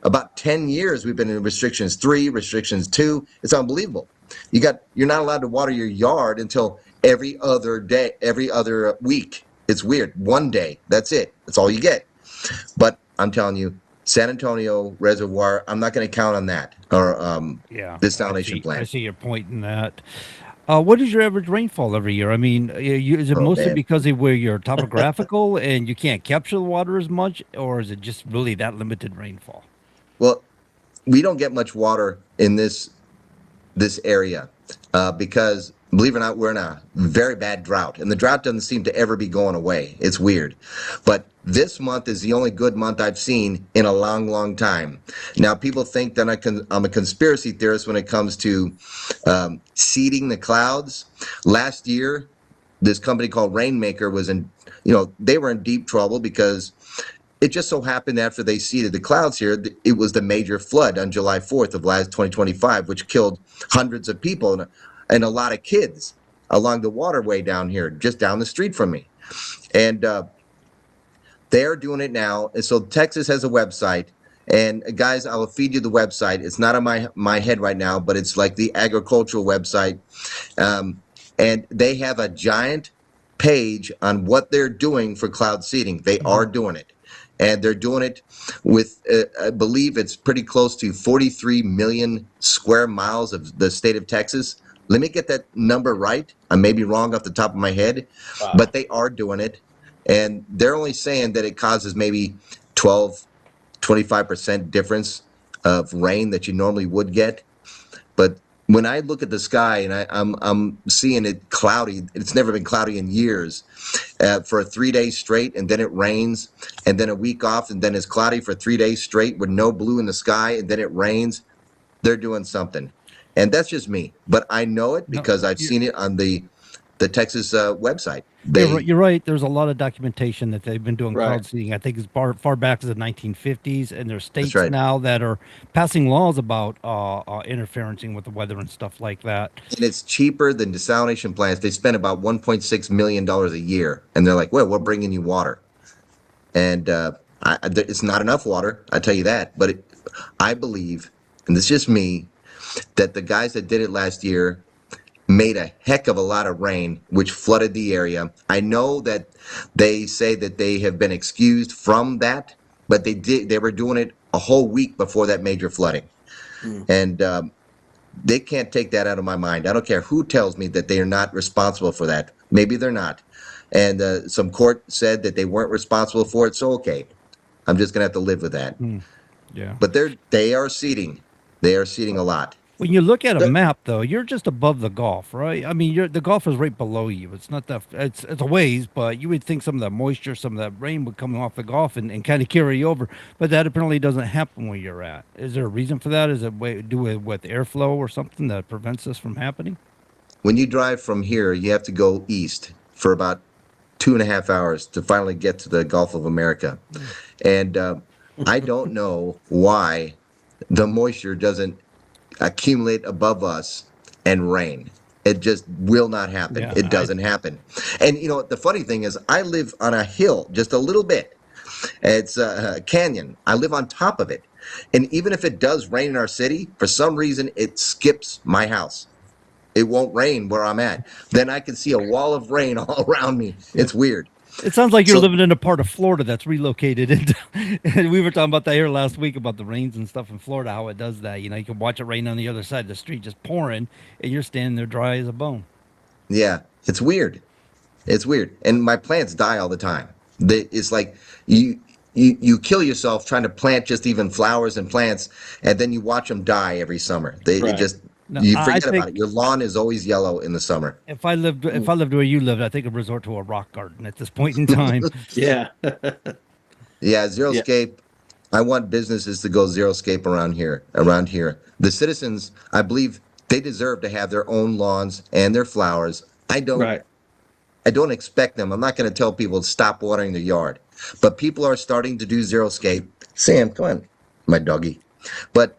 about 10 years we've been in restrictions 3, restrictions 2. It's unbelievable. You're not allowed to water your yard until every other day, every other week. It's weird. One day, that's it. That's all you get. But I'm telling you, San Antonio Reservoir, I'm not going to count on that. Or desalination plant. I see your point in that. What is your average rainfall every year? I mean, is it mostly because of where you're topographical and you can't capture the water as much, or is it just really that limited rainfall? Well, we don't get much water in this area because, believe it or not, we're in a very bad drought, and the drought doesn't seem to ever be going away. It's weird. But this month is the only good month I've seen in a long, long time. Now, people think that I'm a conspiracy theorist when it comes to seeding the clouds. Last year, this company called Rainmaker they were in deep trouble because it just so happened after they seeded the clouds here, it was the major flood on July 4th of last 2025, which killed hundreds of people and a lot of kids. along the waterway down here, just down the street from me. And they're doing it now. And so Texas has a website. And guys, I will feed you the website. It's not on my head right now, but it's like the agricultural website. And they have a giant page on what they're doing for cloud seeding. They are doing it. And they're doing it with, I believe it's pretty close to 43 million square miles of the state of Texas. Let me get that number right. I may be wrong off the top of my head, but they are doing it. And they're only saying that it causes maybe 25% difference of rain that you normally would get. But when I look at the sky and I'm seeing it cloudy, it's never been cloudy in years, for 3 days straight, and then it rains, and then a week off, and then it's cloudy for 3 days straight with no blue in the sky, and then it rains. They're doing something. And that's just me. But I know it because I've seen it on the Texas website. You're right. There's a lot of documentation that they've been doing cloud seeding. I think as far back as the 1950s, and there's states now that are passing laws about interferencing with the weather and stuff like that. And it's cheaper than desalination plants. They spend about $1.6 million a year, and they're like, "Well, we're bringing you water," and it's not enough water. I tell you that. But I believe, and it's just me, that the guys that did it last year made a heck of a lot of rain, which flooded the area. I know that they say that they have been excused from that, but they were doing it a whole week before that major flooding. And they can't take that out of my mind. I don't care who tells me that they are not responsible for that. Maybe they're not. And some court said that they weren't responsible for it, so okay. I'm just going to have to live with that. Yeah. But they are seeding. They are seeding a lot. When you look at a map, though, you're just above the Gulf, right? I mean, the Gulf is right below you. It's not that it's a ways, but you would think some of that moisture, some of that rain would come off the Gulf and kind of carry you over. But that apparently doesn't happen where you're at. Is there a reason for that? Is it do with airflow or something that prevents this from happening? When you drive from here, you have to go east for about 2.5 hours to finally get to the Gulf of America. And I don't know why the moisture doesn't accumulate above us and rain. It just will not happen. It doesn't happen. And you know, the funny thing is, I live on a hill just a little bit. It's a canyon. I live on top of it. And even if it does rain in our city, for some reason, it skips my house. It won't rain where I'm at. Then I can see a wall of rain all around me. It's weird. It sounds like you're living in a part of Florida that's relocated into. And we were talking about that here last week about the rains and stuff in Florida, how it does that. You know, you can watch it rain on the other side of the street just pouring, and you're standing there dry as a bone. Yeah, it's weird. It's weird. And my plants die all the time. It's like you kill yourself trying to plant just even flowers and plants, and then you watch them die every summer. It just... No, you forget about it. Your lawn is always yellow in the summer. If I lived where you lived, I think I'd resort to a rock garden at this point in time. Yeah. Yeah, xeriscape. I want businesses to go xeriscape around here. The citizens, I believe, they deserve to have their own lawns and their flowers. I don't expect them. I'm not going to tell people to stop watering their yard. But people are starting to do xeriscape. Sam, come on, my doggy. But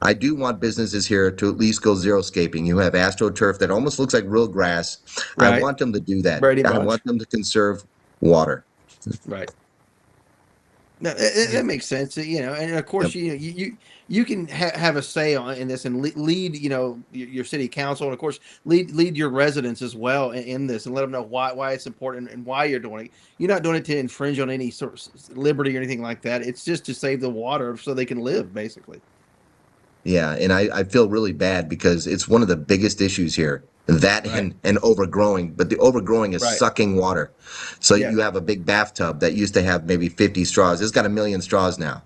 I do want businesses here to at least go xeriscaping. You have AstroTurf that almost looks like real grass. I want them to do that. I want them to conserve water. Right. No, that makes sense. You know, and of course, you can have a say in this and lead. You know, your city council, and of course, lead your residents as well in this, and let them know why it's important and why you're doing it. You're not doing it to infringe on any sort of liberty or anything like that. It's just to save the water so they can live, basically. Yeah, and I feel really bad because it's one of the biggest issues here, that and overgrowing. But the overgrowing is sucking water. So you have a big bathtub that used to have maybe 50 straws. It's got 1 million straws now,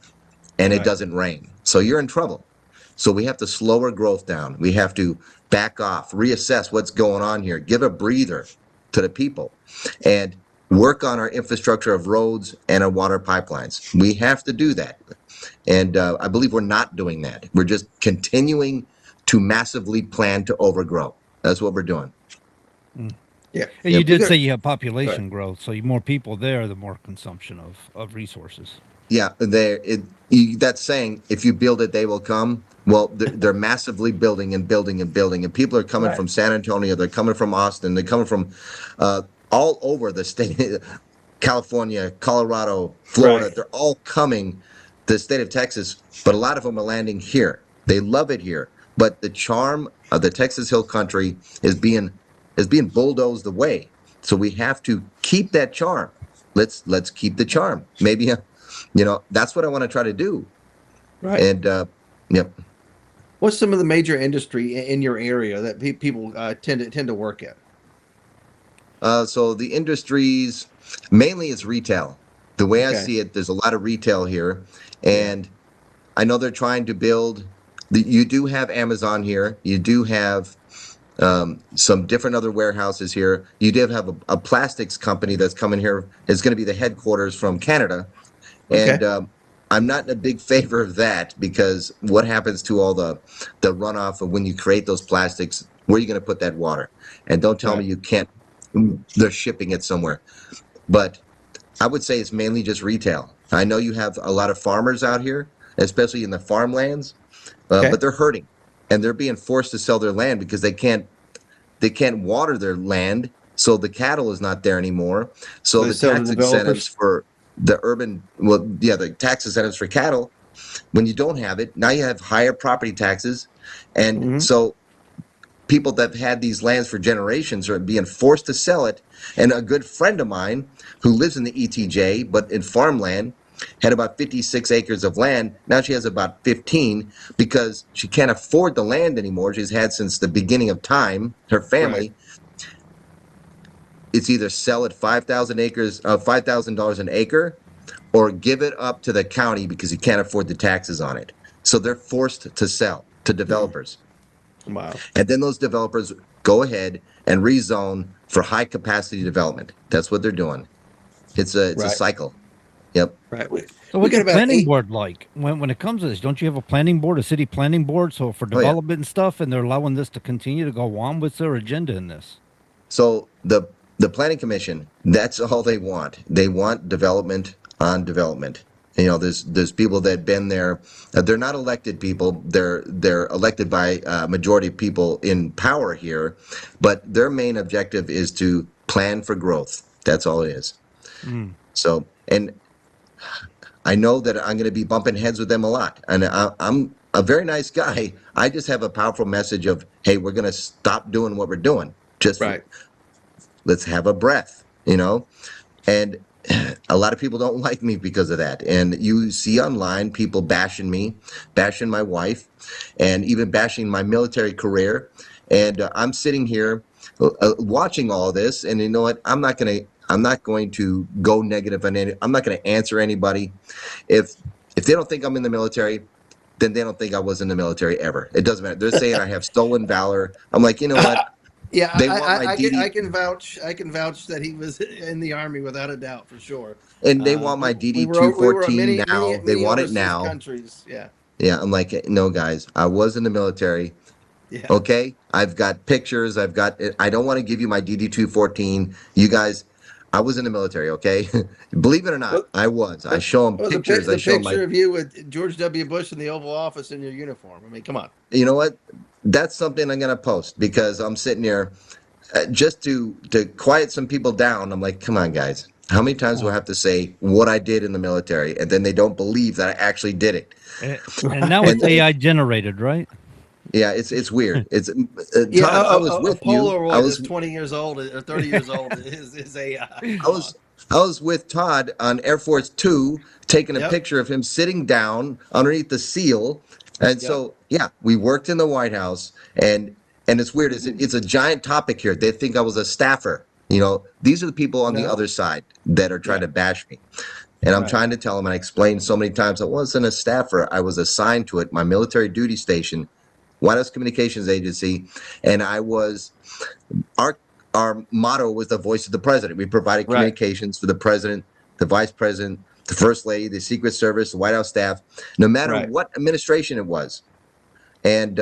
and it doesn't rain. So you're in trouble. So we have to slow our growth down. We have to back off, reassess what's going on here, give a breather to the people, and work on our infrastructure of roads and our water pipelines. We have to do that. And I believe we're not doing that. We're just continuing to massively plan to overgrow. That's what we're doing. Yeah. And you did say you have population growth, so more people there, the more consumption of resources. Yeah, that's saying if you build it, they will come. Well, they're massively building and building and building, and people are coming from San Antonio, they're coming from Austin, they're coming from all over the state, California, Colorado, Florida. They're all coming to the state of Texas, but a lot of them are landing here. They love it here, but the charm of the Texas Hill Country is being bulldozed away. So we have to keep that charm. Let's keep the charm. Maybe, that's what I want to try to do. Right. And yep. What's some of the major industry in your area that people tend to work at? So the industries, mainly it's retail. The way I see it, there's a lot of retail here, and I know they're trying to build. You do have Amazon here. You do have some different other warehouses here. You do have a plastics company that's coming here. It's going to be the headquarters from Canada, and I'm not in a big favor of that, because what happens to all the runoff of when you create those plastics? Where are you going to put that water? And don't tell me you can't. They're shipping it somewhere. But I would say it's mainly just retail. I know you have a lot of farmers out here, especially in the farmlands, but they're hurting, and they're being forced to sell their land because they can't water their land, so the cattle is not there anymore. So the tax incentives for the the tax incentives for cattle, when you don't have it, now you have higher property taxes, and so people that have had these lands for generations are being forced to sell it. And a good friend of mine who lives in the ETJ, but in farmland, had about 56 acres of land. Now she has about 15 because she can't afford the land anymore. She's had since the beginning of time, her family. It's either sell it $5,000 an acre, or give it up to the county because you can't afford the taxes on it. So they're forced to sell to developers. Wow. And then those developers go ahead and rezone for high capacity development. That's what they're doing. It's a cycle. Yep. Right. So what's the planning board like when it comes to this? Don't you have a planning board, a city planning board, so for development and stuff, and they're allowing this to continue to go on? What's their agenda in this? So the planning commission, that's all they want. They want development on development. There's people that have been there. They're not elected people. They're elected by a majority of people in power here, but their main objective is to plan for growth. That's all it is. So, and I know that I'm going to be bumping heads with them a lot. And I'm a very nice guy. I just have a powerful message of, hey, we're going to stop doing what we're doing. Just let's have a breath, And a lot of people don't like me because of that. And you see online people bashing me, bashing my wife, and even bashing my military career. And I'm sitting here watching all this, and you know what? I'm not going to go negative on any. I'm not going to answer anybody. If they don't think I'm in the military, then they don't think I was in the military ever. It doesn't matter. They're saying I have stolen valor. I'm like, you know what? Yeah, I can vouch. I can vouch that he was in the Army without a doubt, for sure. And they want my DD 214 now. They want it now. Countries, yeah. Yeah, I'm like, no, guys. I was in the military. Yeah. Okay, I've got pictures. I don't want to give you my DD 214. You guys, I was in the military. Okay, believe it or not, I was. I show them pictures. The picture of you with George W. Bush in the Oval Office in your uniform. I mean, come on. You know what? That's something I'm going to post, because I'm sitting here just to quiet some people down. I'm like, come on, guys. How many times do I have to say what I did in the military, and then they don't believe that I actually did it? And now it's AI generated, right? Yeah, it's weird. It's Todd, I was with you. I was 20 years old or 30 years old. Is AI. I was with Todd on Air Force 2, taking a picture of him sitting down underneath the seal. And so, we worked in the White House, and it's weird. It's a giant topic here. They think I was a staffer. These are the people on the other side that are trying to bash me. And I'm trying to tell them, and I explained so many times, I wasn't a staffer. I was assigned to it, my military duty station, White House Communications Agency, and I was, our motto was the voice of the president. We provided communications for the president, the vice president, the first lady, the Secret Service, the White House staff, no matter what administration it was. And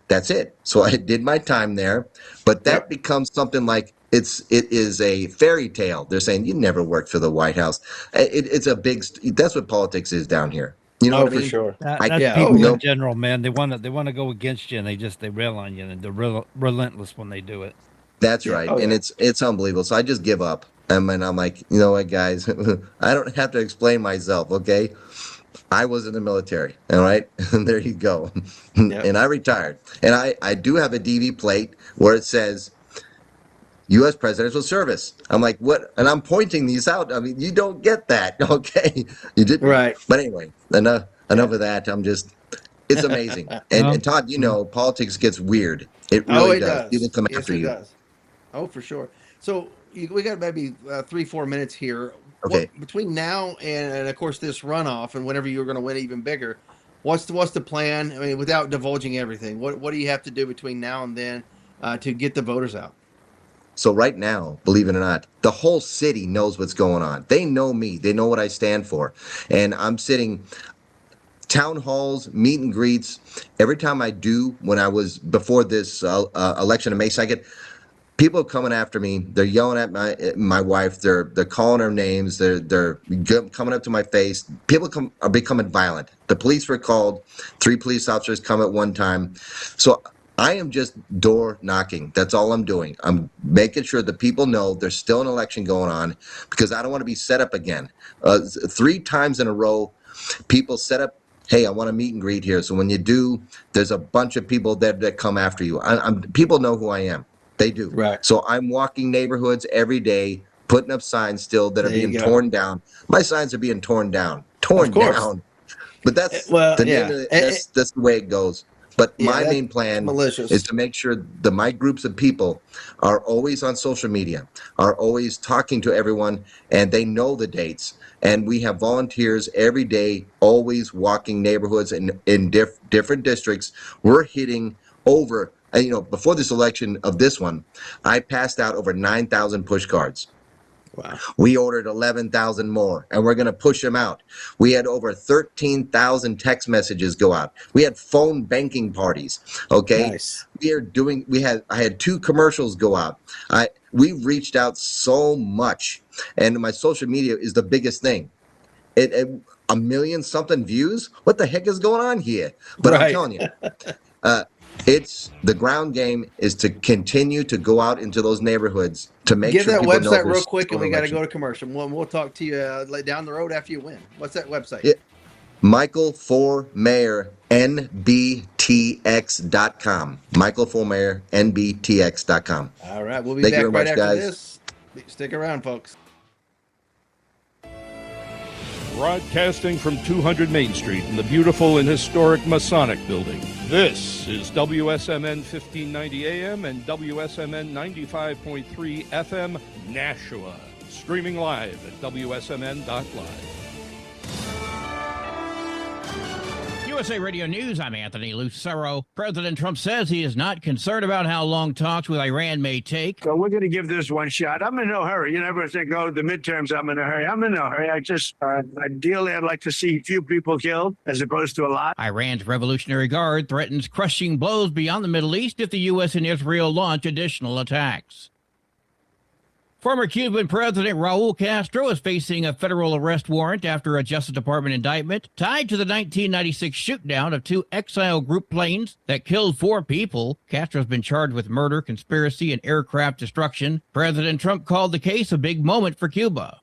that's it. So I did my time there, but that becomes something like, it is a fairy tale. They're saying you never worked for the White House. It's a big. That's what politics is down here. You know what I mean? Sure. That's people in general, man. They want to go against you, and they rail on you, and they're relentless when they do it. That's right, and it's unbelievable. So I just give up. And I'm like, you know what, guys? I don't have to explain myself, okay? I was in the military, all right? And there you go. And I retired. And I do have a DV plate where it says U.S. Presidential Service. I'm like, what? And I'm pointing these out. I mean, you don't get that, okay? You didn't. Right. But anyway, enough of that. It's amazing. And Todd, you know, politics gets weird. It really does. People come after you. Does. Oh, for sure. So we got maybe 3-4 minutes here. Okay. Between now and of course this runoff and whenever you're going to win even bigger, what's the plan? I mean, without divulging everything, what do you have to do between now and then to get the voters out? So right now, believe it or not, the whole city knows what's going on. They know me. They know what I stand for. And I'm sitting town halls, meet and greets. Every time I do, when I was before this election on May 2nd, people are coming after me. They're yelling at my wife. They're calling her names. They're coming up to my face. People are becoming violent. The police were called. 3 police officers come at one time. So I am just door knocking. That's all I'm doing. I'm making sure the people know there's still an election going on because I don't want to be set up again. 3 times in a row, people set up, hey, I want to meet and greet here. So when you do, there's a bunch of people that come after you. People know who I am. They do. Right. So I'm walking neighborhoods every day, putting up signs still that are being torn down. My signs are being torn down. Down. But that's that's the way it goes. But my main plan is to make sure my groups of people are always on social media, are always talking to everyone, and they know the dates. And we have volunteers every day, always walking neighborhoods in different districts. We're hitting over, before this election of this one, I passed out over 9,000 push cards. Wow. We ordered 11,000 more, and we're going to push them out. We had over 13,000 text messages go out. We had phone banking parties. Okay. Nice. I had 2 commercials go out. We've reached out so much, and my social media is the biggest thing. It 1 million something views. What the heck is going on here? But I'm telling you, it's the ground game is to continue to go out into those neighborhoods to make sure people know. Give that website real quick, and we got to go to commercial. We'll talk to you down the road after you win. What's that website? Michael for Mayor NBTX.com. Michael for Mayor NBTX.com. All right, we'll be back right after this. Stick around, folks. Broadcasting from 200 Main Street in the beautiful and historic Masonic Building. This is WSMN 1590 AM and WSMN 95.3 FM Nashua. Streaming live at wsmn.live. USA Radio News, I'm Anthony Lucero. President Trump says he is not concerned about how long talks with Iran may take. So we're going to give this one shot. I'm in no hurry. You never think, the midterms, I'm in a hurry. I'm in no hurry. Ideally, I'd like to see few people killed as opposed to a lot. Iran's Revolutionary Guard threatens crushing blows beyond the Middle East if the U.S. and Israel launch additional attacks. Former Cuban President Raul Castro is facing a federal arrest warrant after a Justice Department indictment tied to the 1996 shootdown of 2 exile group planes that killed 4 people. Castro's been charged with murder, conspiracy, and aircraft destruction. President Trump called the case a big moment for Cuba.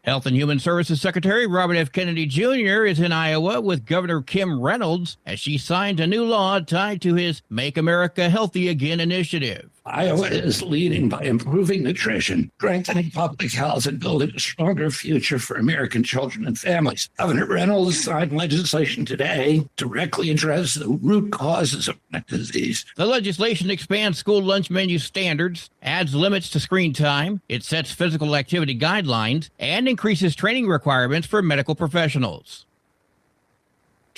Health and Human Services Secretary Robert F. Kennedy Jr. is in Iowa with Governor Kim Reynolds as she signed a new law tied to his Make America Healthy Again initiative. Iowa is leading by improving nutrition, strengthening public health, and building a stronger future for American children and families. Governor Reynolds signed legislation today to directly address the root causes of that disease. The legislation expands school lunch menu standards, adds limits to screen time, it sets physical activity guidelines, and increases training requirements for medical professionals.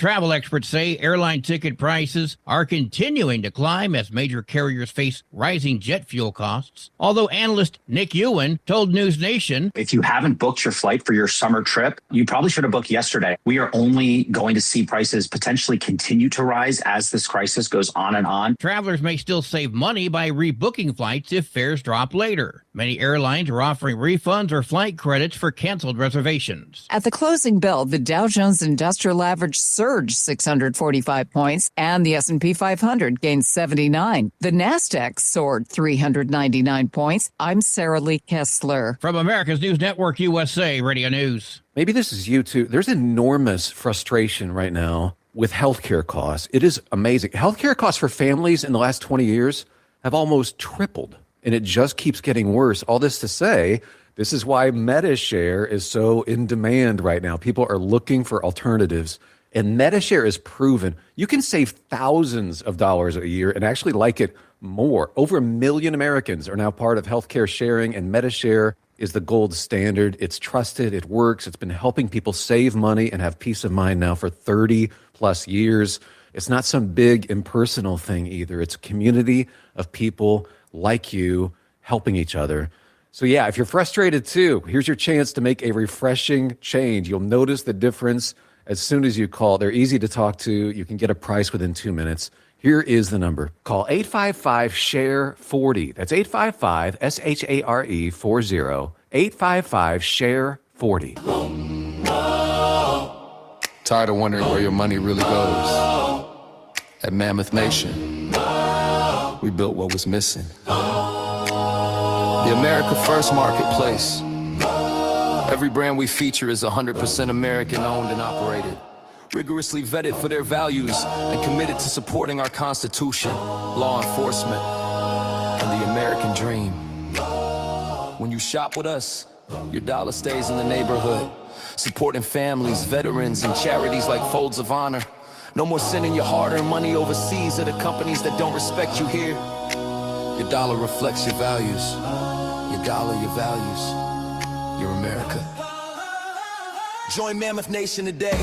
Travel experts say airline ticket prices are continuing to climb as major carriers face rising jet fuel costs. Although analyst Nick Ewan told News Nation, if you haven't booked your flight for your summer trip, you probably should have booked yesterday. We are only going to see prices potentially continue to rise as this crisis goes on and on. Travelers may still save money by rebooking flights if fares drop later. Many airlines are offering refunds or flight credits for canceled reservations. At the closing bell, the Dow Jones Industrial Average surged 645 points and the S&P 500 gained 79. The Nasdaq soared 399 points. I'm Sarah Lee Kessler. From America's News Network USA Radio News. Maybe this is you too. There's enormous frustration right now with healthcare costs. It is amazing. Healthcare costs for families in the last 20 years have almost tripled, and it just keeps getting worse. All this to say, this is why MediShare is so in demand right now. People are looking for alternatives, and MediShare is proven. You can save thousands of dollars a year and actually like it more. Over 1 million Americans are now part of healthcare sharing, and MediShare is the gold standard. It's trusted, it works. It's been helping people save money and have peace of mind now for 30 plus years. It's not some big impersonal thing either. It's a community of people like you helping each other. So yeah, if you're frustrated too, here's your chance to make a refreshing change. You'll notice the difference as soon as you call. They're easy to talk to. You can get a price within 2 minutes. Here is the number. Call 855-SHARE-40. That's 855-SHARE-40. 855-SHARE-40. Tired of wondering where your money really goes? At Mammoth Nation, we built what was missing. The America First Marketplace. Every brand we feature is 100% American owned and operated, rigorously vetted for their values and committed to supporting our Constitution, law enforcement, and the American dream. When you shop with us, your dollar stays in the neighborhood, supporting families, veterans, and charities like Folds of Honor. No more sending your hard-earned money overseas to the companies that don't respect you here. Your dollar reflects your values. Your dollar, your values. Your America. Join Mammoth Nation today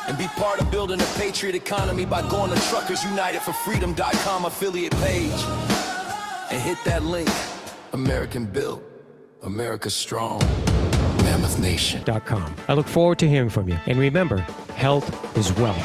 and be part of building a patriot economy by going to truckersunitedforfreedom.com affiliate page and hit that link. American built, America strong. MammothNation.com. I look forward to hearing from you. And remember, health is wealth.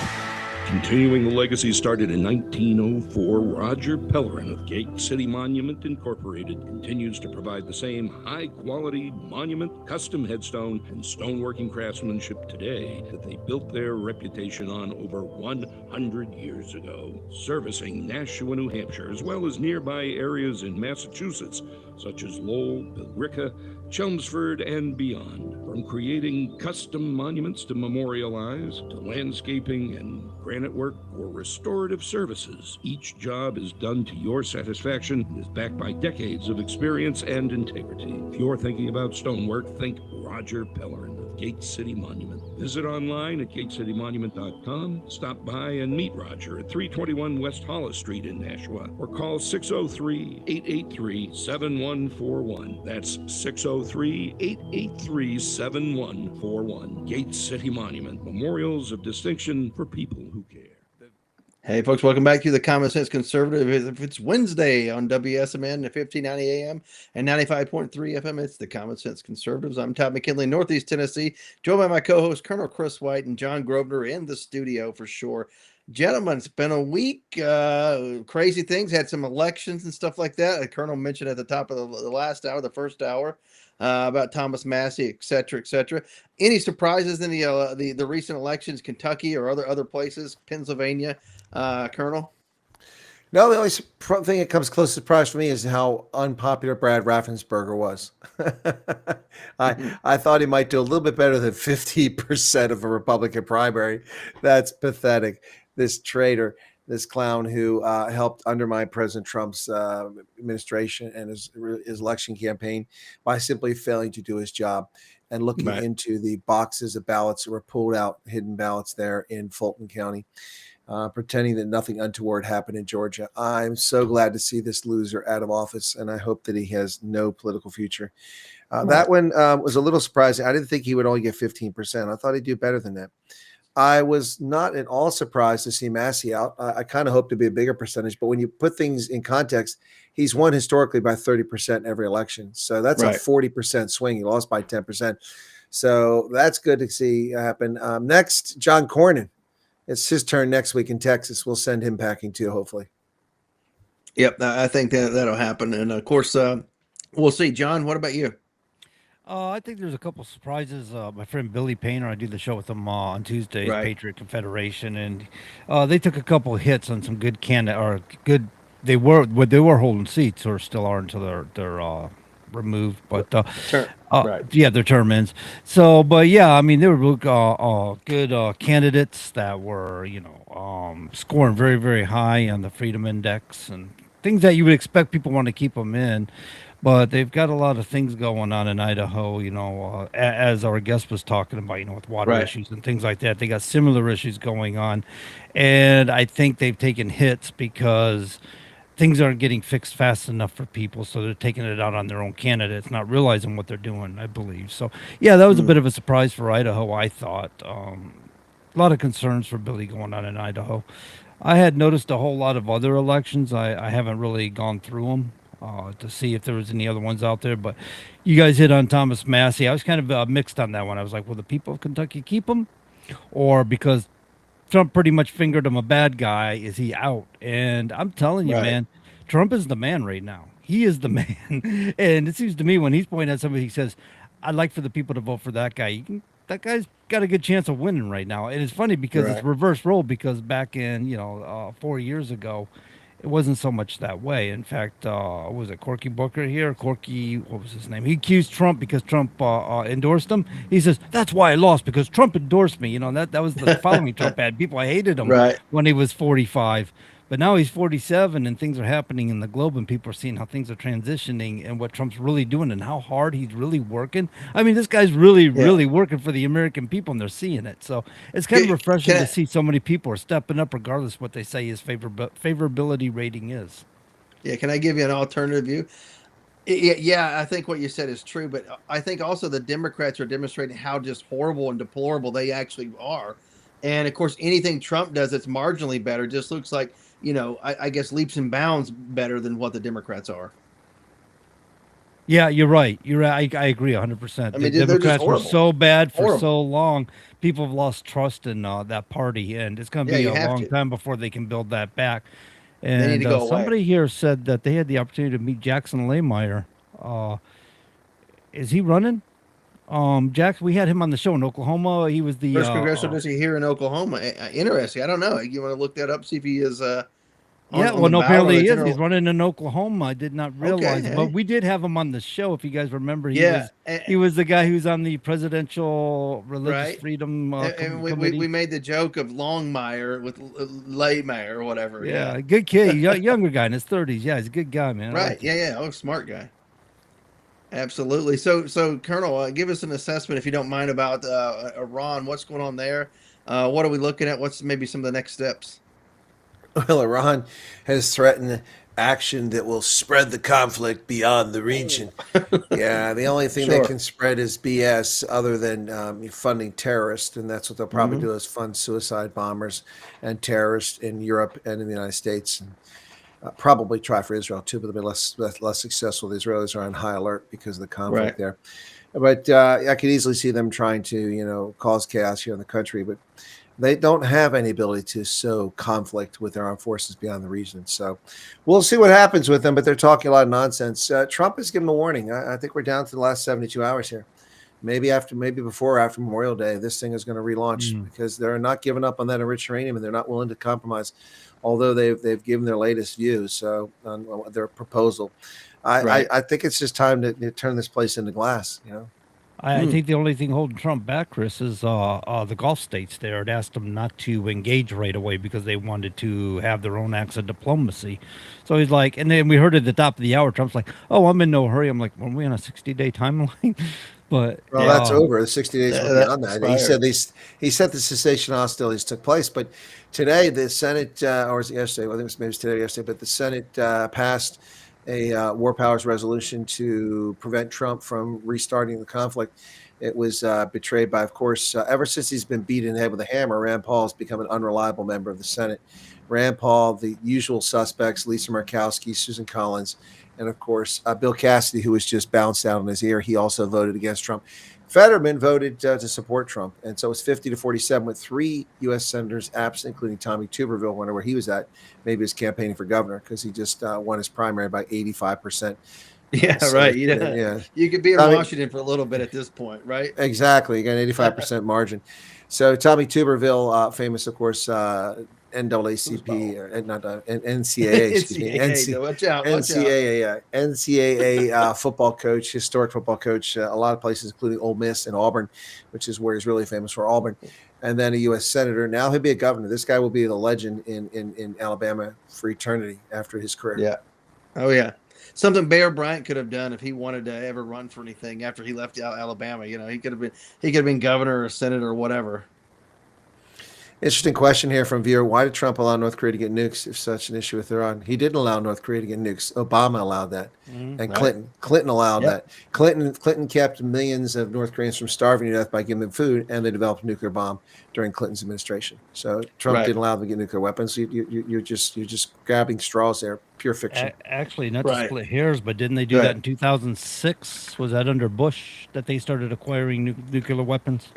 Continuing the legacy started in 1904, Roger Pellerin of Gate City Monument Incorporated continues to provide the same high-quality monument, custom headstone, and stoneworking craftsmanship today that they built their reputation on over 100 years ago, servicing Nashua, New Hampshire, as well as nearby areas in Massachusetts, such as Lowell, Billerica, Chelmsford, and beyond. From creating custom monuments to memorialize, to landscaping and granite work or restorative services, each job is done to your satisfaction and is backed by decades of experience and integrity. If you're thinking about stonework, think Roger Pellerin of Gate City Monument. Visit online at gatecitymonument.com. Stop by and meet Roger at 321 West Hollis Street in Nashua, or call 603-883-7141. That's 603-883-7141. Gate City Monument, memorials of distinction for people who care. Hey, folks, welcome back to the Common Sense Conservative. It's Wednesday on WSMN at 1590 AM and 95.3 FM. It's the Common Sense Conservatives. I'm Todd McKinley, Northeast Tennessee, joined by my co-host, Colonel Chris Wyatt and John Grosvenor in the studio for sure. Gentlemen, it's been a week. Crazy things. Had some elections and stuff like that. The Colonel mentioned at the top of the last hour, the first hour, about Thomas Massey, et cetera, et cetera. Any surprises in the recent elections, Kentucky or other places, Pennsylvania, Colonel? No, the only thing that comes close to surprise for me is how unpopular Brad Raffensperger was. I thought he might do a little bit better than 50% of a Republican primary. That's pathetic. This traitor, this clown who helped undermine President Trump's administration and his election campaign by simply failing to do his job and looking into the boxes of ballots that were pulled out, hidden ballots there in Fulton County. Pretending that nothing untoward happened in Georgia. I'm so glad to see this loser out of office, and I hope that he has no political future. That one was a little surprising. I didn't think he would only get 15%. I thought he'd do better than that. I was not at all surprised to see Massey out. I kind of hoped to be a bigger percentage, but when you put things in context, he's won historically by 30% in every election. So that's a 40% swing. He lost by 10%. So that's good to see happen. Next, John Cornyn. It's his turn next week in Texas. We'll send him packing too, hopefully. Yep, I think that'll happen. And of course, we'll see. John, what about you? I think there's a couple surprises. My friend Billy Painter, I do the show with him on Tuesdays, Patriot Confederation, and they took a couple of hits on some good good. They were holding seats, or still are until they're removed. But their term ends. So, but yeah, I mean, they were good candidates that were scoring very, very high on the Freedom Index and things that you would expect people want to keep them in. But they've got a lot of things going on in Idaho, as our guest was talking about, with water issues and things like that. They got similar issues going on. And I think they've taken hits because things aren't getting fixed fast enough for people. So they're taking it out on their own candidates, not realizing what they're doing, I believe. So, yeah, that was a bit of a surprise for Idaho, I thought. A lot of concerns for Billy going on in Idaho. I had noticed a whole lot of other elections. I haven't really gone through them to see if there was any other ones out there, but you guys hit on Thomas Massey. I was kind of mixed on that one. I was like, will the people of Kentucky keep him, or because Trump pretty much fingered him a bad guy, is he out? And I'm telling you, man, Trump is the man right now. He is the man. And it seems to me when he's pointing at somebody, he says, I'd like for the people to vote for that guy. That guy's got a good chance of winning right now. And it's funny because it's reverse role, because back in 4 years ago, it wasn't so much that way. In fact, was it Corky Booker here? Corky, what was his name? He accused Trump because Trump endorsed him. He says, that's why I lost, because Trump endorsed me. That was the following Trump ad. People, I hated him when he was 45. But now he's 47 and things are happening in the globe and people are seeing how things are transitioning and what Trump's really doing and how hard he's really working. I mean, this guy's really working for the American people and they're seeing it. So it's kind of refreshing to see so many people are stepping up regardless of what they say his favorability rating is. Yeah, can I give you an alternative view? Yeah, I think what you said is true, but I think also the Democrats are demonstrating how just horrible and deplorable they actually are. And of course, anything Trump does that's marginally better just looks like, I guess leaps and bounds better than what the Democrats are. Yeah, you're right. I agree 100%. I mean, the Democrats were horrible. so bad for so long. People have lost trust in that party, and it's going to be a long time before they can build that back. And they need to go somebody here said that they had the opportunity to meet Jackson Lahmeyer. Is he running? Jack, we had him on the show in Oklahoma. He was the first congressional district here in Oklahoma. Interesting. I don't know. You want to look that up, see if he is. Apparently he is. He's running in Oklahoma. I did not realize, but we did have him on the show. If you guys remember, he was the guy who's on the presidential religious freedom. And we made the joke of Longmire with Lahmeyer or whatever. Yeah, good kid, younger guy in his 30s. Yeah, he's a good guy, man. Right. Oh, smart guy. Absolutely. So Colonel, give us an assessment, if you don't mind, about Iran. What's going on there? What are we looking at? What's maybe some of the next steps? Well, Iran has threatened action that will spread the conflict beyond the region. Yeah, the only thing that can spread is BS, other than funding terrorists, and that's what they'll probably do, is fund suicide bombers and terrorists in Europe and in the United States. And probably try for Israel too, but they'll be less successful. The Israelis are on high alert because of the conflict there. But I could easily see them trying to, cause chaos here in the country. But they don't have any ability to sow conflict with their armed forces beyond the region. So we'll see what happens with them. But they're talking a lot of nonsense. Trump has given a warning. I think we're down to the last 72 hours here. Maybe before or after Memorial Day, this thing is going to relaunch because they're not giving up on that enriched uranium and they're not willing to compromise. Although they've given their latest views on their proposal, I think it's just time to turn this place into glass. I think the only thing holding Trump back, Chris, is the Gulf states there had asked them not to engage right away because they wanted to have their own acts of diplomacy. So he's like, and then we heard at the top of the hour, Trump's like, "Oh, I'm in no hurry." I'm like, "Are we on a 60-day timeline?" But that's over. The 60 days beyond that. He said the cessation of hostilities took place, but today the Senate, or was it yesterday? Well, I think it was today or yesterday, but the Senate passed a war powers resolution to prevent Trump from restarting the conflict. It was betrayed by, of course, ever since he's been beat in the head with a hammer, Rand Paul has become an unreliable member of the Senate. Rand Paul, the usual suspects, Lisa Murkowski, Susan Collins, and, of course, Bill Cassidy, who was just bounced out on his ear. He also voted against Trump. Fetterman voted to support Trump, and so it's 50-47 with 3 U.S. senators absent, including Tommy Tuberville. Wonder where he was at. Maybe he was campaigning for governor because he just won his primary by 85%. Yeah, So, right. yeah. You could be in Tommy, Washington for a little bit at this point, right? Exactly. You got an 85% margin. So Tommy Tuberville, famous, of course, NAACP or not NCAA, excuse me, watch out. NCAA football coach, historic football coach, a lot of places, including Ole Miss and Auburn, which is where he's really famous for, Auburn, and then a U.S. senator. Now he'll be a governor. This guy will be the legend in Alabama for eternity after his career. Yeah. Oh yeah. Something Bear Bryant could have done if he wanted to ever run for anything after he left Alabama. He could have been governor or senator or whatever. Interesting question here from viewer. Why did Trump allow North Korea to get nukes if such an issue with Iran? He didn't allow North Korea to get nukes. Obama allowed that. And right. Clinton allowed that. Clinton kept millions of North Koreans from starving to death by giving them food, and they developed a nuclear bomb during Clinton's administration. So Trump didn't allow them to get nuclear weapons. You're just grabbing straws there. Pure fiction. Actually, not to split hairs, but didn't they do that in 2006? Was that under Bush that they started acquiring nuclear weapons?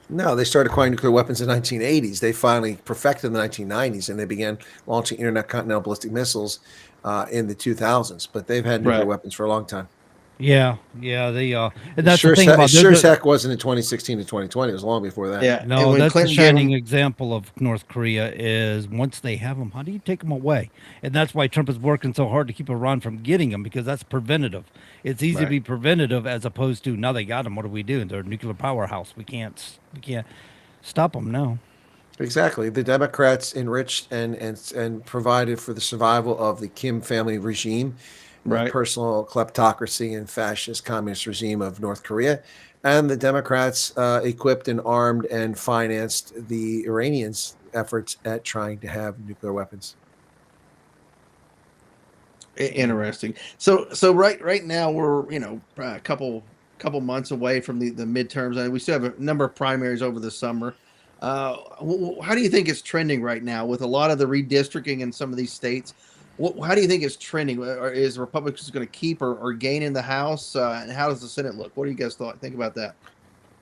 No, they started acquiring nuclear weapons in the 1980s. They finally perfected in the 1990s, and they began launching intercontinental ballistic missiles in the 2000s. But they've had nuclear weapons for a long time. Yeah, they and that's the thing about about sure as heck wasn't in 2016 to 2020. It was long before that. Yeah, no, that's a shining example of North Korea. Is once they have them, how do you take them away? And that's why Trump is working so hard to keep Iran from getting them, because that's preventative. It's easy to be preventative as opposed to now they got them. What do we do? They're a nuclear powerhouse. We can't stop them now. Exactly. The Democrats enriched and provided for the survival of the Kim family regime. Personal kleptocracy and fascist communist regime of North Korea, and the Democrats equipped and armed and financed the Iranians' efforts at trying to have nuclear weapons. Interesting. So right now we're a couple months away from the midterms, and we still have a number of primaries over the summer. How do you think it's trending right now with a lot of the redistricting in some of these states? How do you think it's trending? Is Republicans going to keep or gain in the House? And how does the Senate look? What do you guys think about that?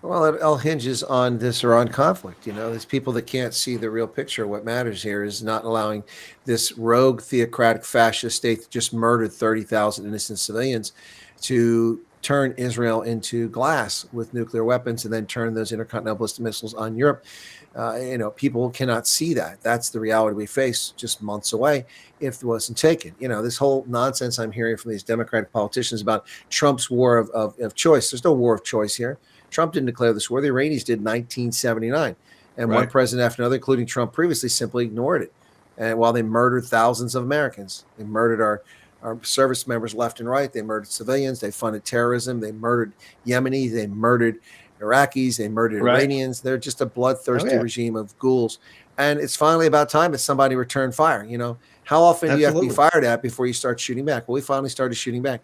Well, it all hinges on this Iran conflict. There's people that can't see the real picture. What matters here is not allowing this rogue, theocratic, fascist state that just murdered 30,000 innocent civilians to turn Israel into glass with nuclear weapons and then turn those intercontinental ballistic missiles on Europe. People cannot see that. That's the reality we face just months away if it wasn't taken. This whole nonsense I'm hearing from these Democratic politicians about Trump's war of choice. There's no war of choice here. Trump didn't declare this war. The Iranians did in 1979. And one president after another, including Trump previously, simply ignored it. And while they murdered thousands of Americans, they murdered our service members left and right. They murdered civilians. They funded terrorism. They murdered Yemenis. They murdered Iraqis. They murdered Iranians. They're just a bloodthirsty regime of ghouls. And it's finally about time that somebody returned fire. How often do you have to be fired at before you start shooting back? Well, we finally started shooting back.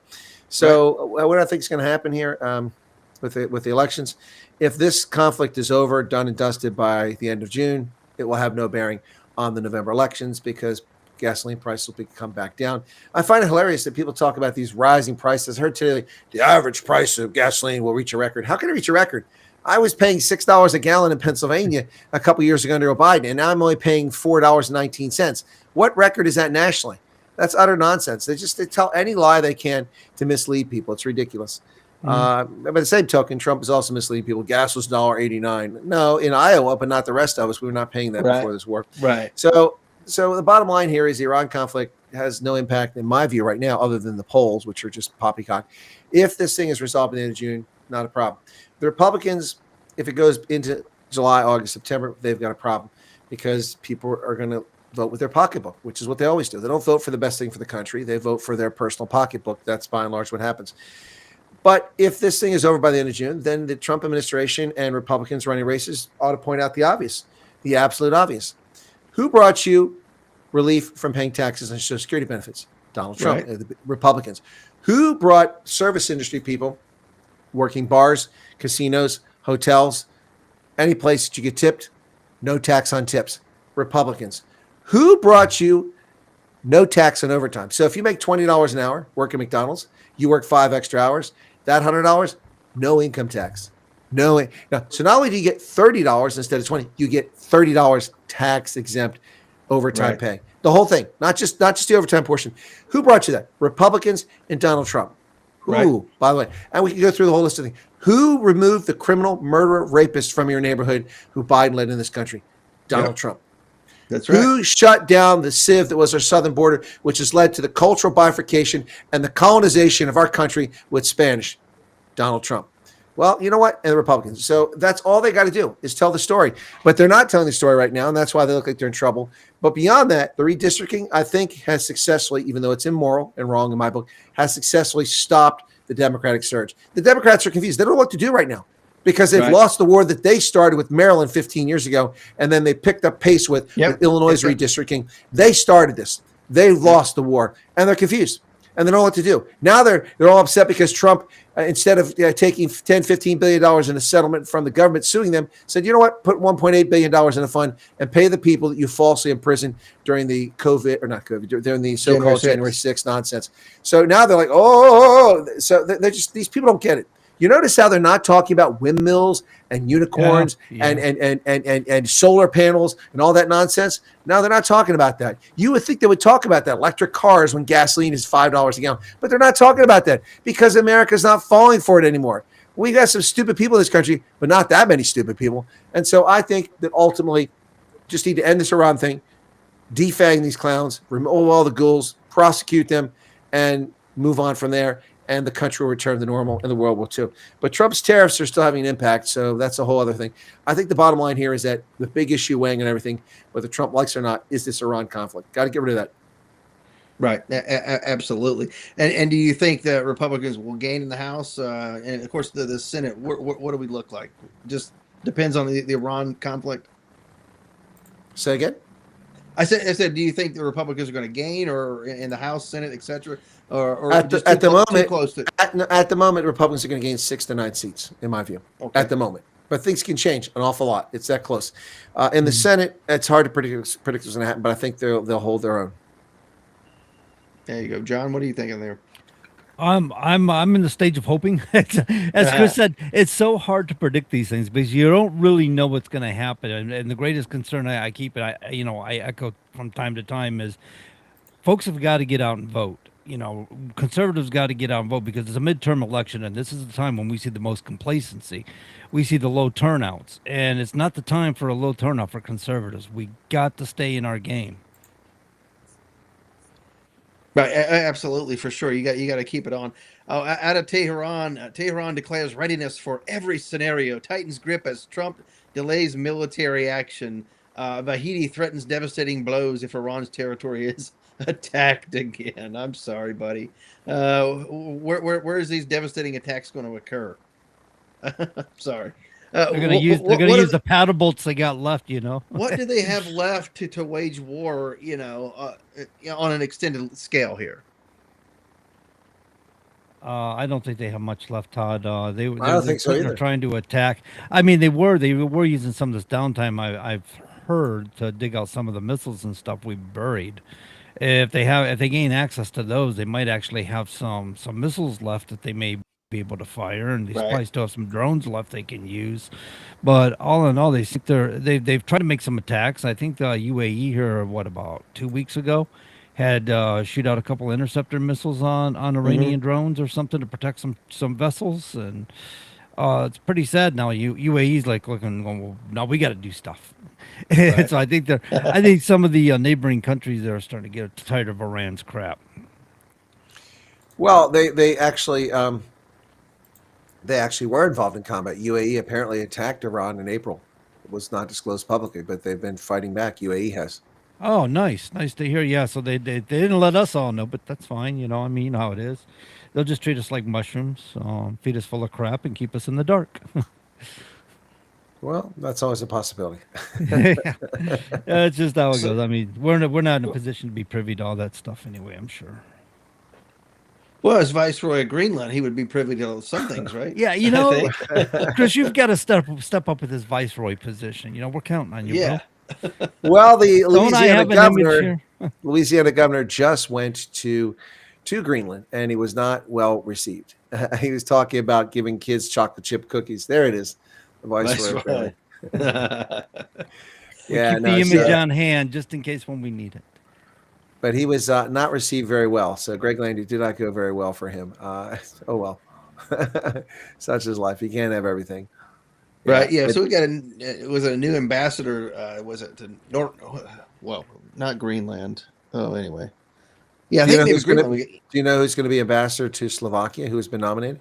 So what I think is going to happen here with the elections, if this conflict is over, done and dusted by the end of June, it will have no bearing on the November elections because gasoline prices will come back down. I find it hilarious that people talk about these rising prices. I heard today the average price of gasoline will reach a record. How can it reach a record? I was paying $6 a gallon in Pennsylvania a couple years ago under Biden, and now I'm only paying $4.19. What record is that nationally? That's utter nonsense. They tell any lie they can to mislead people. It's ridiculous. By the same token, Trump is also misleading people. Gas was $1.89. No, in Iowa, but not the rest of us. We were not paying that before this war. So the bottom line here is the Iran conflict has no impact, in my view, right now, other than the polls, which are just poppycock. If this thing is resolved at the end of June, not a problem. The Republicans, if it goes into July, August, September, they've got a problem because people are going to vote with their pocketbook, which is what they always do. They don't vote for the best thing for the country. They vote for their personal pocketbook. That's by and large what happens. But if this thing is over by the end of June, then the Trump administration and Republicans running races ought to point out the obvious, the absolute obvious. Who brought you relief from paying taxes and Social Security benefits? Donald Trump, the Republicans. Who brought service industry people working bars, casinos, hotels, any place that you get tipped, no tax on tips. Republicans. Who brought you no tax on overtime? So if you make $20 an hour, work at McDonald's, you work 5 extra hours, that $100, no income tax. No. So not only do you get $30 instead of $20, you get $30 tax exempt overtime pay. The whole thing, not just the overtime portion. Who brought you that? Republicans and Donald Trump. Who, by the way, and we can go through the whole list of things. Who removed the criminal murderer rapist from your neighborhood who Biden led in this country? Donald Trump. That's right. Who shut down the sieve that was our southern border, which has led to the cultural bifurcation and the colonization of our country with Spanish? Donald Trump. Well, you know what? And the Republicans. So that's all they got to do is tell the story. But they're not telling the story right now, and that's why they look like they're in trouble. But beyond that, the redistricting, I think, has successfully, even though it's immoral and wrong in my book, has successfully stopped the Democratic surge. The Democrats are confused. They don't know what to do right now because they've lost the war that they started with Maryland 15 years ago, and then they picked up pace with Illinois' redistricting. They started this. They lost the war, and they're confused. And they don't know what to do. Now they're all upset because Trump, instead of taking $10-15 billion in a settlement from the government suing them, said, you know what, put $1.8 billion in a fund and pay the people that you falsely imprisoned during the during the so-called January 6th nonsense. So now they're like, so they're just, these people don't get it. You notice how they're not talking about windmills and unicorns and solar panels and all that nonsense. No, they're not talking about that. You would think they would talk about that. Electric cars when gasoline is $5 a gallon. But they're not talking about that because America's not falling for it anymore. We got some stupid people in this country, but not that many stupid people. And so I think that ultimately just need to end this Iran thing, defang these clowns, remove all the ghouls, prosecute them, and move on from there. And the country will return to normal, and the world will too. But Trump's tariffs are still having an impact, so that's a whole other thing. I think the bottom line here is that the big issue weighing on everything, whether Trump likes it or not, is this Iran conflict. Got to get rid of that. Right, absolutely. And do you think that Republicans will gain in the House and of course the Senate? What do we look like? Just depends on the Iran conflict. Say again. I said, do you think the Republicans are going to gain, or in the House, Senate, etc.? Or at the moment, Republicans are going to gain 6 to 9 seats, in my view. Okay. At the moment, but things can change an awful lot. It's that close. In the Senate, it's hard to predict what's going to happen, but I think they'll hold their own. There you go, John. What are you thinking there? I'm in the stage of hoping. As Chris said, it's so hard to predict these things because you don't really know what's going to happen. And the greatest concern I keep, and I echo from time to time, is folks have got to get out and vote. Conservatives got to get out and vote because it's a midterm election, and this is the time when we see the most complacency. We see the low turnouts, and it's not the time for a low turnout for conservatives. We got to stay in our game. Right, absolutely, for sure. You got to keep it on. Out of Tehran, Tehran declares readiness for every scenario. Tightens grip as Trump delays military action. Vahidi threatens devastating blows if Iran's territory is attacked again. I'm sorry, buddy. Where is these devastating attacks going to occur? Sorry. They're going to use the paddle boats they got left. What do they have left to wage war? On an extended scale here. I don't think they have much left, Todd. I don't think so either. They're trying to attack. I mean, they were using some of this downtime. I've heard to dig out some of the missiles and stuff we buried. If they gain access to those, they might actually have some missiles left that they may be able to fire, and they probably still have some drones left they can use. But all in all, they think they've tried to make some attacks. I think the UAE here, about 2 weeks ago, had shoot out a couple interceptor missiles on Iranian drones or something to protect some vessels, and it's pretty sad now. UAE's like looking, well, now we got to do stuff. Right. So I think some of the neighboring countries are starting to get tired of Iran's crap. Well, they actually were involved in combat. UAE apparently attacked Iran in April. It was not disclosed publicly, but they've been fighting back. UAE has. Oh, nice to hear. Yeah, so they didn't let us all know, but that's fine. You know how it is. They'll just treat us like mushrooms, feed us full of crap, and keep us in the dark. Well, that's always a possibility. It's just how it goes. I mean, we're not in a position to be privy to all that stuff anyway, I'm sure. Well, as Viceroy of Greenland, he would be privy to some things, right? Yeah, you I know, think. Chris, you've got to step up with this viceroy position. You know, we're counting on you, Yeah. bro. Well, the Don't I have an image here? Louisiana governor just went to Greenland, and he was not well received. He was talking about giving kids chocolate chip cookies. There it is, the viceroy. Viceroy. Yeah, Keep no, the image so- on hand just in case when we need it. but he was not received very well. So Greg Landy did not go very well for him. Oh well, such is life. You can't have everything. Right. Yeah. but- So we got was it a new ambassador? Was it to well, not Greenland. Oh, anyway. Yeah, I do, you think know maybe who's gonna, Greenland. do you know who's going to be ambassador to Slovakia? Who has been nominated?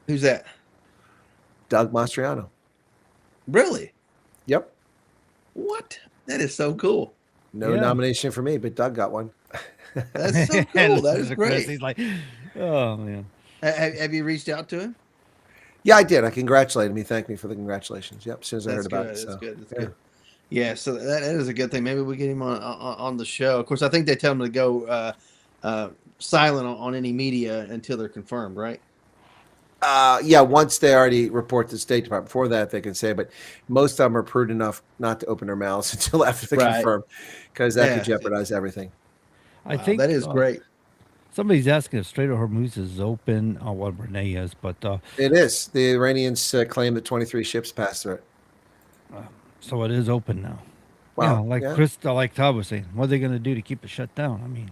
Who's that? Doug Mastriano. Really? Yep. What? That is so cool. No nomination for me, but Doug got one. That's so cool. That is Listen to Chris, great. He's like, oh man. Have you reached out to him? Yeah, I did. I congratulated him. He thanked me for the congratulations. Yep, as soon as I heard about it. That's So, good. That's yeah. good. Yeah, so that is a good thing. Maybe we get him on the show. Of course, I think they tell him to go silent on any media until they're confirmed, right? Yeah, once they already report to the State Department. Before that, they can say, but most of them are prudent enough not to open their mouths until after they Right. confirm, because that Yeah. could jeopardize everything. I Wow, think that is great. Somebody's asking if Strait of Hormuz is open. Oh, well, Renee is, but It is. The Iranians claim that 23 ships passed through it. so it is open now. Wow, Yeah, like yeah. Chris, like Todd was saying, what are they going to do to keep it shut down? I mean,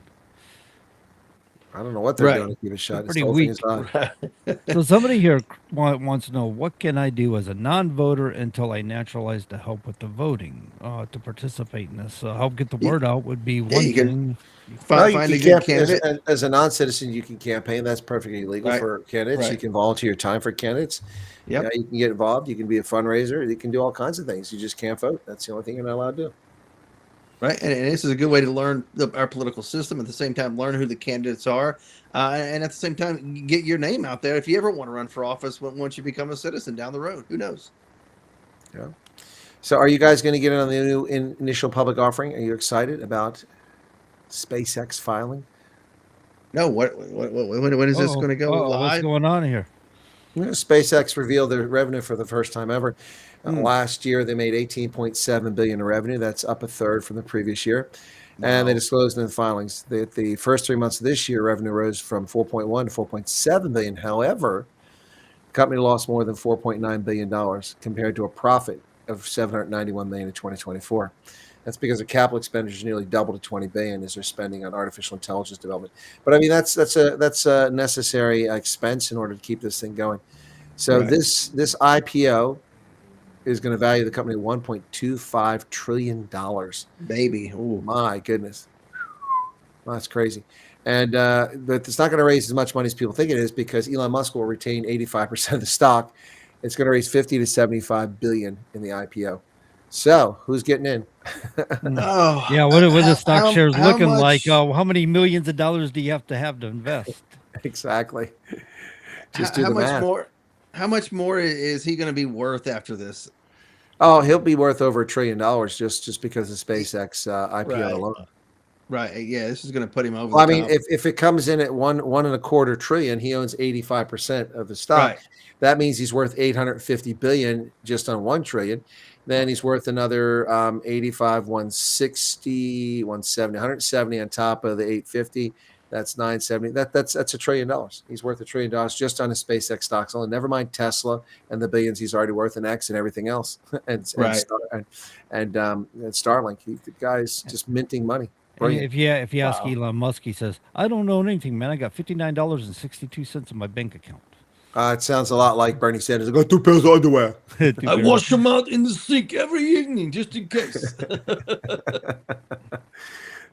I don't know what they're Right. doing to keep it shut. This Pretty whole thing weak. is on. so somebody here wants to know, what can I do as a non-voter until I naturalize to help with the voting, to participate in this? Help get the word out would be one you can thing. Well, Find a you good can't, candidate. as a non-citizen, you can campaign. That's perfectly legal Right. for candidates. You Right. can volunteer your time for candidates. Yep. You can get involved. You can be a fundraiser. You can do all kinds of things. You just can't vote. That's the only thing you're not allowed to do. Right, and this is a good way to learn our political system. At the same time, learn who the candidates are, and at the same time, get your name out there if you ever want to run for office. Once you become a citizen down the road, who knows? Yeah. So, are you guys going to get in on the new initial public offering? Are you excited about SpaceX filing? No, when is this going to go What's live? going on here? SpaceX revealed their revenue for the first time ever. Last year, they made $18.7 billion in revenue. That's up a third from the previous year. And they disclosed in the filings that the first 3 months of this year, revenue rose from 4.1 to 4.7 billion. However, the company lost more than $4.9 billion compared to a profit of $791 million in 2024. That's because their capital expenditures nearly doubled to $20 billion as they're spending on artificial intelligence development. But I mean, that's a necessary expense in order to keep this thing going. So Right. this IPO is going to value the company $1.25 trillion. Baby, Oh my goodness, well, that's crazy. And but it's not going to raise as much money as people think it is, because Elon Musk will retain 85% of the stock. It's going to raise 50 to 75 billion in the IPO. So who's getting in? Oh, Yeah, what are the stock how- shares how looking like? much- How many millions of dollars do you have to invest? Exactly. Just do how the much math. more? How much more is he going to be worth after this? Oh, he'll be worth over $1 trillion just because of SpaceX IPO Right. alone. Right. Yeah, this is going to put him over. Well, I the mean, top. if it comes in at one and a quarter trillion, he owns 85% of the stock. Right. That means he's worth 850 billion just on 1 trillion. Then he's worth another 85, 160, 170, 170 on top of the 850. That's 970. That's $1 trillion. He's worth $1 trillion just on his SpaceX stocks alone. Never mind Tesla and the billions he's already worth in X and everything else. and Starlink. The guy's just minting money. And Brilliant. if you ask Elon Musk, he says, "I don't own anything, man. I got $59.62 in my bank account." It sounds a lot like Bernie Sanders. I got 2 pairs of underwear. I wash them out in the sink every evening just in case.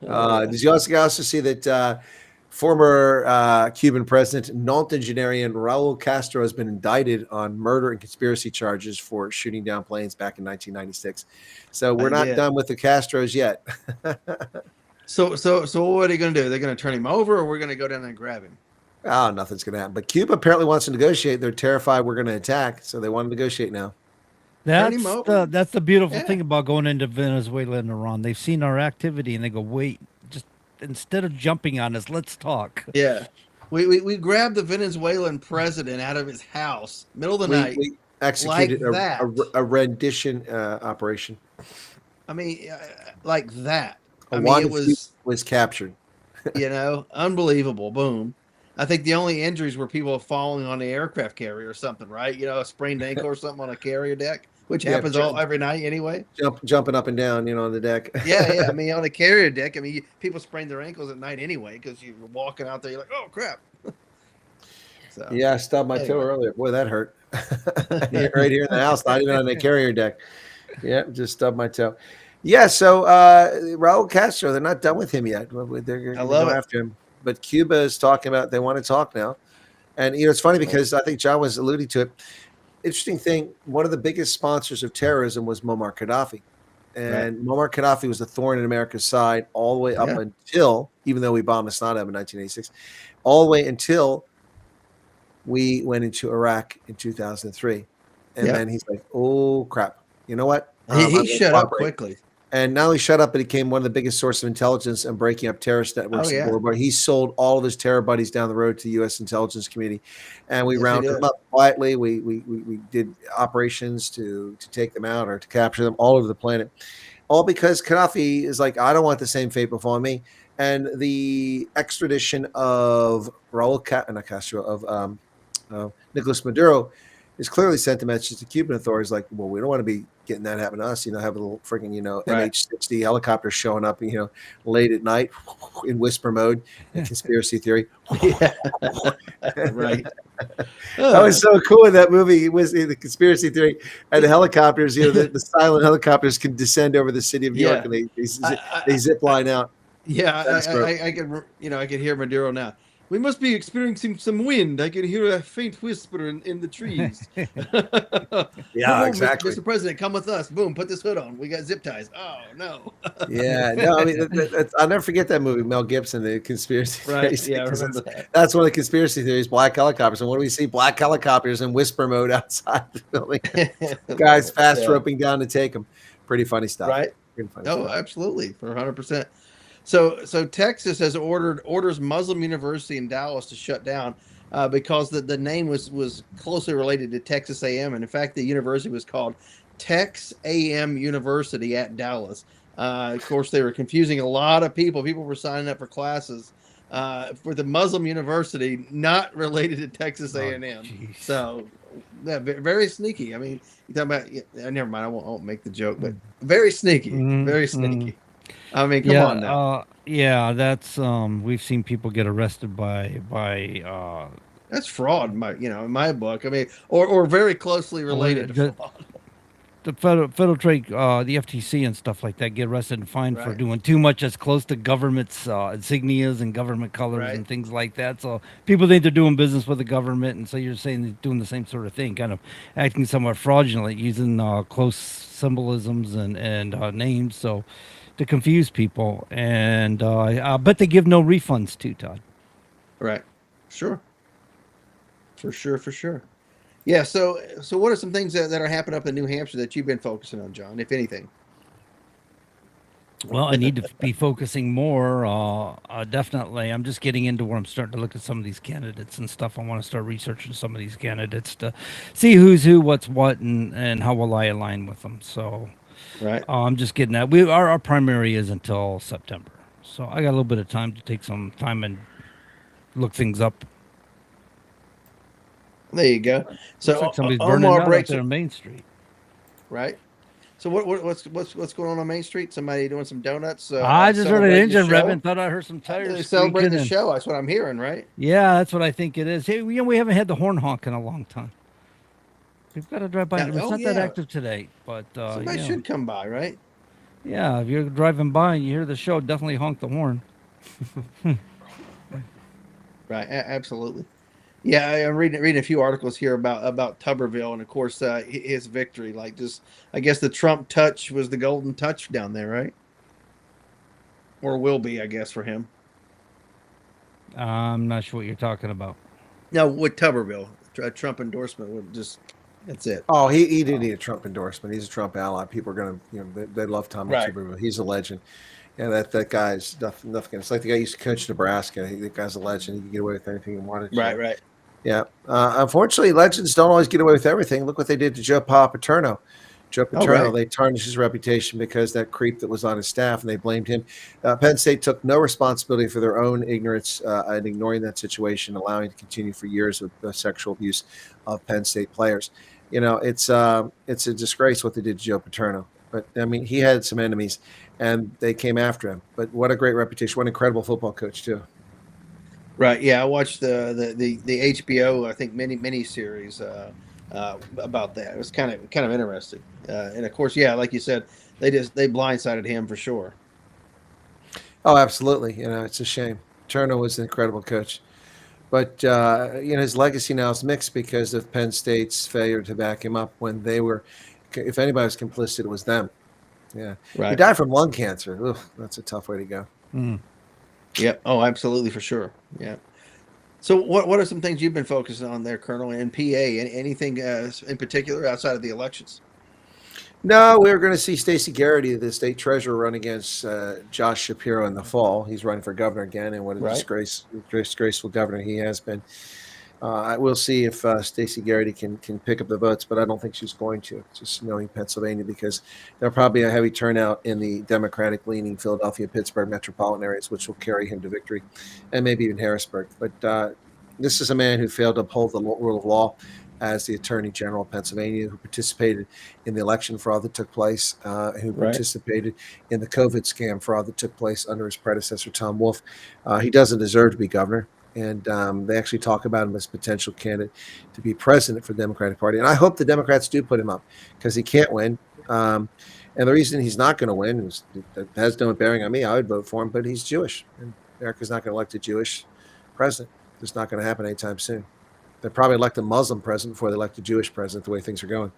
Did you also see that former Cuban president, nonagenarian Raul Castro, has been indicted on murder and conspiracy charges for shooting down planes back in 1996? So we're not Yeah. done with the Castros yet. So what are they going to do? They're going to turn him over, or we're going to go down there and grab him? Oh, nothing's going to happen. But Cuba apparently wants to negotiate. They're terrified we're going to attack, so they want to negotiate now. Turn him over. That's the beautiful Yeah. thing about going into Venezuela and Iran. They've seen our activity and they go, "Wait, just instead of jumping on us, let's talk." Yeah. We grabbed the Venezuelan president out of his house, middle of the night. We executed like that. a rendition operation. I mean, like that. A I mean, it Wyatt was captured. Unbelievable. Boom. I think the only injuries were people falling on the aircraft carrier or something, right? A sprained ankle or something on a carrier deck, which happens every night anyway. Jumping up and down, on the deck. Yeah. I mean, on a carrier deck, people sprain their ankles at night anyway because you're walking out there, you're like, oh crap. So, yeah, I stubbed my toe earlier. Boy, that hurt. Right here in the house, not even on the carrier deck. Yeah, just stubbed my toe. Yeah, so Raul Castro, they're not done with him yet. They're going to go after him. But Cuba is talking about they want to talk now. And, it's funny because I think John was alluding to it. Interesting thing, one of the biggest sponsors of terrorism was Muammar Gaddafi. And Muammar Gaddafi was a thorn in America's side all the way up until, even though we bombed Saddam in 1986, all the way until we went into Iraq in 2003. And then he's like, oh, crap. You know what? He shut up quickly. And not only shut up, but he became one of the biggest sources of intelligence and breaking up terrorist networks. Where he sold all of his terror buddies down the road to the U.S. intelligence community, and we rounded them up quietly. We did operations to take them out or to capture them all over the planet, all because Gaddafi is like, I don't want the same fate befalling me. And the extradition of Nicolas Maduro is clearly sent a message to Cuban authorities like, well, we don't want to be getting that happen to us, have a little freaking, MH-60 helicopter showing up, late at night in whisper mode, conspiracy theory. Right. That was so cool in that movie. It was the conspiracy theory, and the helicopters, the silent helicopters can descend over the city of New York, and they zip line out. Yeah, I can hear Maduro now. We must be experiencing some wind. I can hear a faint whisper in the trees. Yeah, exactly. Mr. President, come with us. Boom, put this hood on. We got zip ties. Oh, no. Yeah, no, I mean, I'll never forget that movie, Mel Gibson, the conspiracy theories. Yeah, I remember that. That's one of the conspiracy theories, black helicopters. And what do we see? Black helicopters in whisper mode outside the building. Guys fast roping down to take them. Pretty funny stuff. Right? Oh, absolutely, for 100%. So Texas has orders Muslim University in Dallas to shut down because the name was closely related to Texas A&M, and in fact the university was called Tex A&M University at Dallas. Of course, they were confusing a lot of people. People were signing up for classes for the Muslim University not related to Texas A&M. So yeah, very sneaky. I mean, you talking about? Never mind. I won't make the joke, but very sneaky. Very sneaky. I mean, come on now. That's we've seen people get arrested by that's fraud, in my book. I mean, or very closely related to fraud. The federal trade, the FTC and stuff like that get arrested and fined for doing too much that's close to government's insignias and government colors and things like that. So people think they're doing business with the government, and so you're saying they're doing the same sort of thing, kind of acting somewhat fraudulent, using close symbolisms and names. So to confuse people, and I bet they give no refunds too, Todd. Right. Sure. For sure. Yeah. So what are some things that are happening up in New Hampshire that you've been focusing on, John, if anything? Well, I need to be focusing more. Definitely. I'm just getting into where I'm starting to look at some of these candidates and stuff. I want to start researching some of these candidates to see who's who, what's what, and how will I align with them. So I'm just getting that. Our primary is until September. So I got a little bit of time to take some time and look things up. There you go. So looks like somebody's burning out there on Main Street. Right. So what's going on Main Street? Somebody doing some donuts? I just heard an engine revving. Thought I heard some tires. They're celebrating the show. That's what I'm hearing, right? Yeah, that's what I think it is. Hey, we haven't had the horn honk in a long time. We've got to drive by. It's not that active today, but somebody should come by, right? Yeah, if you're driving by and you hear the show, definitely honk the horn. Right, absolutely. Yeah, I'm reading a few articles here about Tuberville, and of course his victory. Like, just I guess the Trump touch was the golden touch down there, right? Or will be, I guess, for him. I'm not sure what you're talking about. No, with Tuberville, a Trump endorsement would just. That's it. Oh, he didn't need a Trump endorsement. He's a Trump ally. People are gonna, they love Tommy Tuberville. He's a legend. Yeah, that guy's nothing. It's like the guy who used to coach Nebraska. The guy's a legend. He can get away with anything he wanted. Right, right. Yeah. Unfortunately, legends don't always get away with everything. Look what they did to Joe Paterno. Joe Oh, Paterno, right. they tarnished his reputation because that creep that was on his staff, and they blamed him. Penn State took no responsibility for their own ignorance and ignoring that situation, allowing it to continue for years with the sexual abuse of Penn State players. It's a disgrace what they did to Joe Paterno. But I mean, he had some enemies, and they came after him. But what a great reputation! What an incredible football coach too. Right. Yeah, I watched the HBO, I think, mini series about that. It was kind of interesting. And of course, yeah, like you said, they blindsided him for sure. Oh, absolutely. It's a shame. Turner was an incredible coach, but his legacy now is mixed because of Penn State's failure to back him up when they were. If anybody was complicit, it was them. Yeah. Right. He died from lung cancer. Ugh, that's a tough way to go. Yep. Oh, absolutely, for sure. Yeah. So what are some things you've been focusing on there, Colonel, in PA? Anything in particular outside of the elections? No, we're going to see Stacey Garrity, the state treasurer, run against Josh Shapiro in the fall. He's running for governor again, and what a disgraceful governor he has been. We'll see if Stacey Garrity can pick up the votes, but I don't think she's going to, just knowing Pennsylvania, because there'll probably be a heavy turnout in the Democratic-leaning Philadelphia, Pittsburgh metropolitan areas, which will carry him to victory, and maybe even Harrisburg. But this is a man who failed to uphold the rule of law as the Attorney General of Pennsylvania, who participated in the election fraud that took place, who participated in the COVID scam fraud that took place under his predecessor, Tom Wolf. He doesn't deserve to be governor. And they actually talk about him as a potential candidate to be president for the Democratic Party. And I hope the Democrats do put him up because he can't win. And the reason he's not going to win is that has no bearing on me. I would vote for him, but he's Jewish. And America's not going to elect a Jewish president. It's not going to happen anytime soon. They'll probably elect a Muslim president before they elect a Jewish president, the way things are going.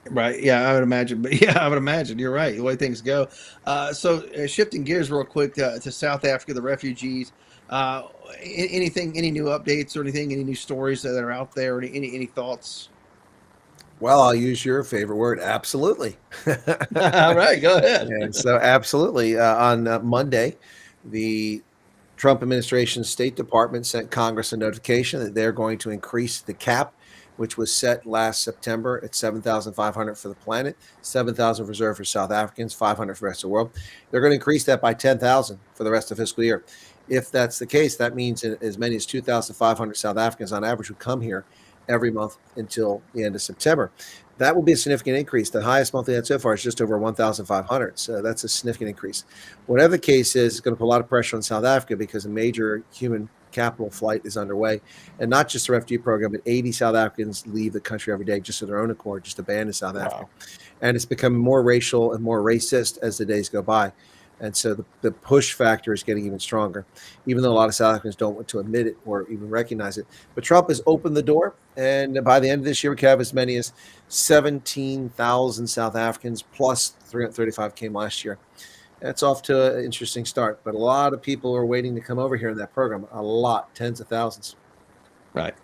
Right. Yeah, I would imagine. But yeah, I would imagine. You're right. The way things go. So shifting gears real quick to South Africa, the refugees. Any new updates or anything? Any new stories that are out there? Any thoughts? Well, I'll use your favorite word, absolutely. All right, go ahead. And so, absolutely. On Monday, the Trump administration State Department sent Congress a notification that they're going to increase the cap, which was set last September at 7,500 for the planet, 7,000 reserved for South Africans, 500 for the rest of the world. They're going to increase that by 10,000 for the rest of the fiscal year. If that's the case, that means as many as 2,500 South Africans on average would come here every month until the end of September. That will be a significant increase. The highest monthly had so far is just over 1,500. So that's a significant increase. Whatever the case is, it's going to put a lot of pressure on South Africa because a major human capital flight is underway. And not just the refugee program, but 80 South Africans leave the country every day just of their own accord, just abandon South Africa. And it's becoming more racial and more racist as the days go by. And so the push factor is getting even stronger, even though a lot of South Africans don't want to admit it or even recognize it. But Trump has opened the door, and by the end of this year, we could have as many as 17,000 South Africans, plus 335 came last year. That's off to an interesting start, but a lot of people are waiting to come over here in that program. A lot, tens of thousands. Right.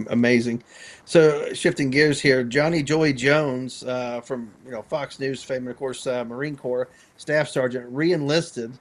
Amazing. So shifting gears here, Johnny Joy Jones from Fox News fame, and of course Marine Corps Staff Sergeant, re-enlisted.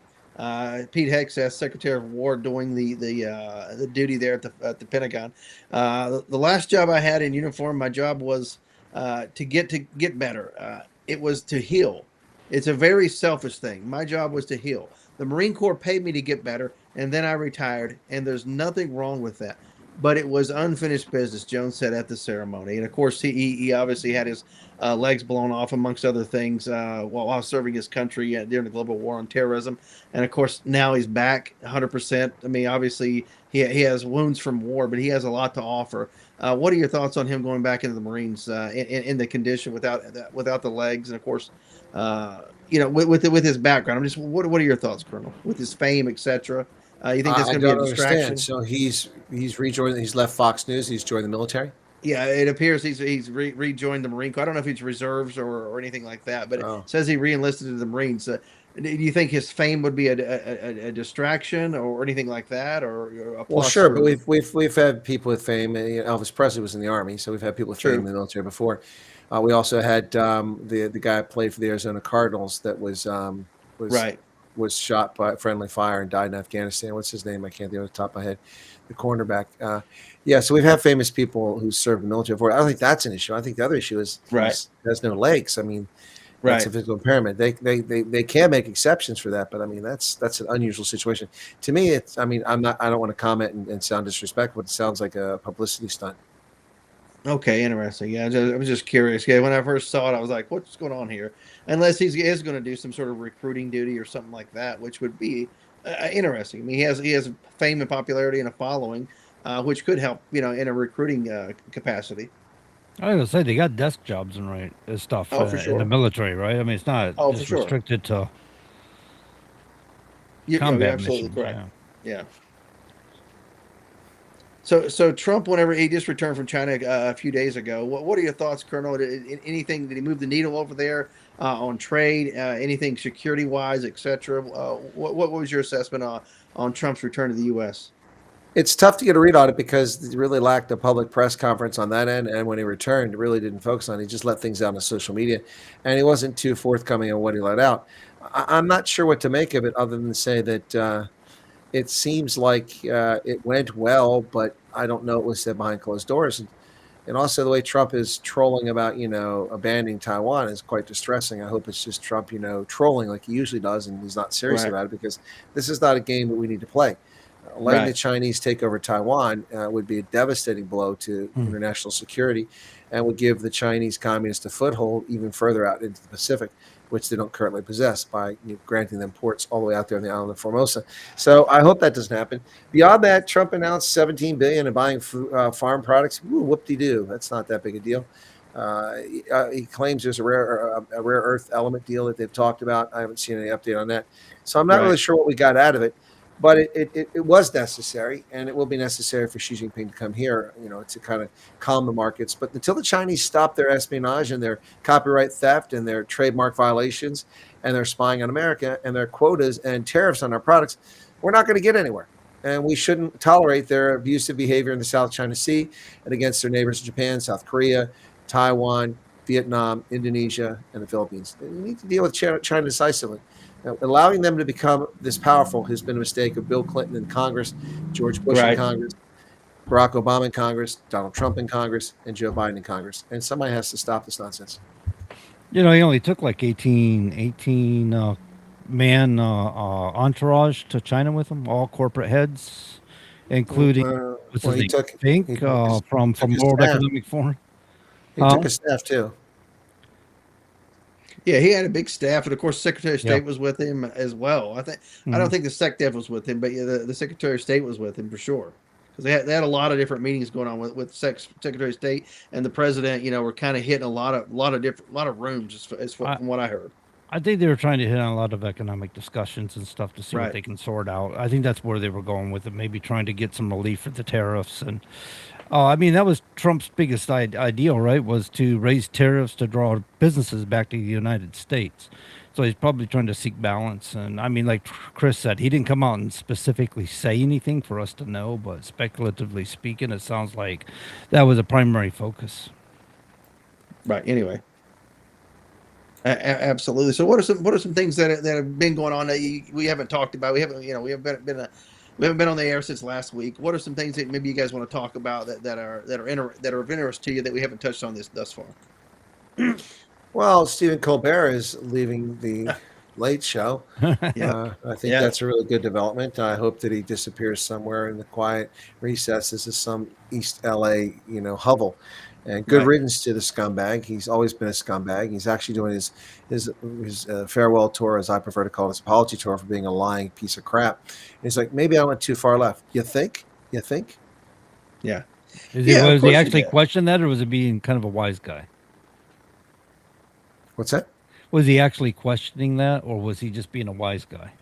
Pete Hegseth, Secretary of War, doing the duty there at the Pentagon. The last job I had in uniform, my job was to get better. It was to heal. It's a very selfish thing. My job was to heal. The Marine Corps paid me to get better, and then I retired, and there's nothing wrong with that. But it was unfinished business, Jones said at the ceremony. And, of course, he obviously had his legs blown off, amongst other things, while serving his country during the global war on terrorism. And, of course, now he's back 100%. I mean, obviously, he has wounds from war, but he has a lot to offer. What are your thoughts on him going back into the Marines in the condition without the legs? And, of course, with his background, what are your thoughts, Colonel, with his fame, etc.? You think that's going to be a distraction? So he's rejoined. He's left Fox News. He's joined the military. Yeah, it appears he's rejoined the Marine Corps. I don't know if he's reserves or anything like that, but it says he re-enlisted in the Marines. Do you think his fame would be a distraction or anything like that, or a plus? Well, sure, but we've had people with fame. Elvis Presley was in the Army, so we've had people with fame in the military before. We also had the guy who played for the Arizona Cardinals that was was shot by friendly fire and died in Afghanistan. What's his name? I can't think of the top of my head. The cornerback. So we've had famous people who served the military before. I don't think that's an issue. I think the other issue is he has no legs. I mean, that's a physical impairment. They can make exceptions for that, but I mean that's an unusual situation. To me, it's. I mean, I don't want to comment and sound disrespectful, but it sounds like a publicity stunt. Okay, interesting. Yeah, I was just curious. Yeah, when I first saw it, I was like, "What's going on here?" Unless he is going to do some sort of recruiting duty or something like that, which would be interesting. I mean, he has fame and popularity and a following, which could help, in a recruiting capacity. I was gonna say they got desk jobs and stuff for in sure. the military, right? I mean, it's not just for sure. restricted to You're combat absolutely missions. correct. Yeah. So Trump, whenever he just returned from China a few days ago, what are your thoughts, Colonel? Anything, did he move the needle over there on trade, anything security wise, etc.? What was your assessment on Trump's return to the U.S.? It's tough to get a read on it because he really lacked a public press conference on that end, and when he returned, really didn't focus on it. He just let things out on social media, and he wasn't too forthcoming on what he let out. I'm not sure what to make of it, other than to say that it seems like it went well, but I don't know what was said behind closed doors. And also the way Trump is trolling about, abandoning Taiwan is quite distressing. I hope it's just Trump, trolling like he usually does, and he's not serious about it, because this is not a game that we need to play. Letting the Chinese take over Taiwan would be a devastating blow to international security, and would give the Chinese communists a foothold even further out into the Pacific, which they don't currently possess, by granting them ports all the way out there on the island of Formosa. So I hope that doesn't happen. Beyond that, Trump announced $17 billion in buying farm products. Ooh, whoop-de-doo. That's not that big a deal. He claims there's a rare earth element deal that they've talked about. I haven't seen any update on that. So I'm not really sure what we got out of it. But it was necessary, and it will be necessary for Xi Jinping to come here, to kind of calm the markets. But until the Chinese stop their espionage and their copyright theft and their trademark violations and their spying on America and their quotas and tariffs on our products, we're not going to get anywhere. And we shouldn't tolerate their abusive behavior in the South China Sea and against their neighbors in Japan, South Korea, Taiwan, Vietnam, Indonesia, and the Philippines. We need to deal with China decisively. Now, allowing them to become this powerful has been a mistake of Bill Clinton in Congress, George Bush in Congress, Barack Obama in Congress, Donald Trump in Congress, and Joe Biden in Congress. And somebody has to stop this nonsense. He only took like 18 man entourage to China with him, all corporate heads, including what's his name? From World Economic Forum. He took a staff too. Yeah, he had a big staff, and of course, Secretary of State was with him as well. I don't think the SecDef was with him, but the Secretary of State was with him for sure, because they had a lot of different meetings going on with Secretary of State and the President. Were kind of hitting a lot of rooms, from what I heard. I think they were trying to hit on a lot of economic discussions and stuff to see what they can sort out. I think that's where they were going with it, maybe trying to get some relief for the tariffs. And that was Trump's biggest ideal, right? Was to raise tariffs to draw businesses back to the United States. So he's probably trying to seek balance. And like Chris said, he didn't come out and specifically say anything for us to know, but speculatively speaking, it sounds like that was a primary focus. Right. Anyway. Absolutely. So what are some things that have been going on that we haven't talked about? We haven't been on the air since last week. What are some things that maybe you guys want to talk about that are of interest to you that we haven't touched on thus far? Well, Stephen Colbert is leaving the Late Show. I think that's a really good development. I hope that he disappears somewhere in the quiet recesses of some East LA, hovel. And good riddance to the scumbag. He's always been a scumbag. He's actually doing his farewell tour, as I prefer to call it, his apology tour, for being a lying piece of crap. And he's like, maybe I went too far left. You think? Yeah. Was he actually questioning that, or was it being kind of a wise guy? What's that? Was he actually questioning that, or was he just being a wise guy?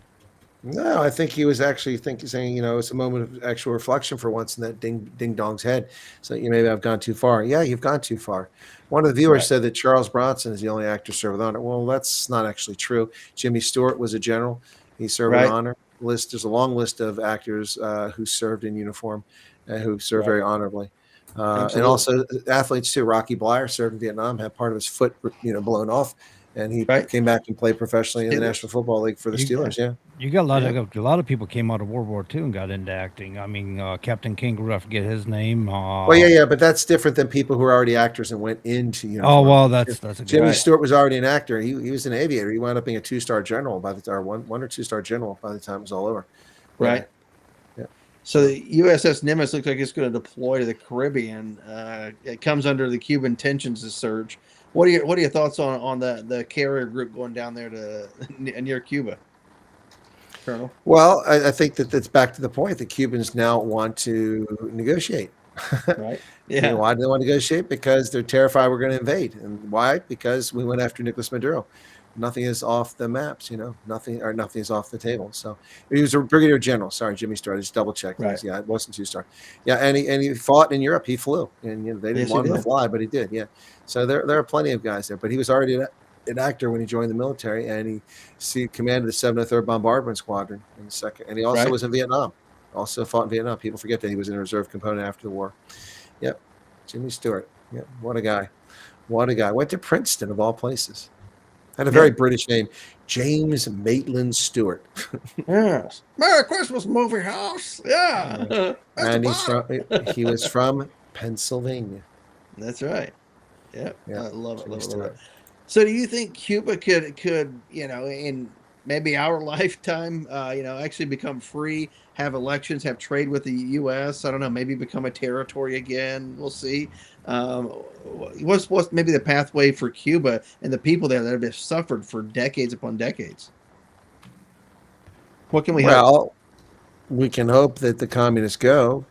No, I think he was actually saying, it's a moment of actual reflection for once in that ding dong's head. So maybe I've gone too far. Yeah, you've gone too far. One of the viewers said that Charles Bronson is the only actor served with honor. Well, that's not actually true. Jimmy Stewart was a general. He served with honor. There's a long list of actors who served in uniform and who served very honorably. And also athletes too. Rocky Bleier served in Vietnam, had part of his foot, blown off, and he came back and played professionally in the National Football League for the Steelers. Yeah. You got a lot of people came out of World War II and got into acting. I mean, Captain Kangaroo, I forget his name. Well, yeah, but that's different than people who are already actors and went into uniform. Oh well, that's a good Jimmy Stewart was already an actor. He was an aviator. He wound up being a 2-star general by the time one or 2-star general by the time it was all over. Right. Yeah. So the USS Nimitz looks like it's going to deploy to the Caribbean. It comes under the Cuban tensions to surge. What are your thoughts on the carrier group going down there to near Cuba, Colonel? Well, I think that's back to the point that Cubans now want to negotiate. Right. Yeah. Why do they want to negotiate? Because they're terrified we're going to invade. And why? Because we went after Nicolas Maduro. Nothing is off the maps, nothing is off the table. So he was a brigadier general. Sorry, Jimmy Stewart. I just double checked. Right. Yeah, it wasn't 2-star. Yeah, and he fought in Europe. He flew, and they didn't want him to fly, but he did. Yeah. So there are plenty of guys there. But he was already an actor when he joined the military, and he commanded the 703rd Bombardment Squadron in the second. And he also was in Vietnam. Also fought in Vietnam. People forget that he was in a reserve component after the war. Yep, Jimmy Stewart. Yep, what a guy. What a guy. Went to Princeton of all places. Had a very British name, James Maitland Stewart. Yes. Merry Christmas, movie house. Yeah. And he was from Pennsylvania. That's right. Yeah. I love it. Jimmy Love it. So do you think Cuba could in maybe our lifetime, actually become free, have elections, have trade with the U.S.? I don't know, maybe become a territory again. We'll see. What's maybe the pathway for Cuba and the people there that have suffered for decades upon decades? What can we hope? Well, we can hope that the communists go,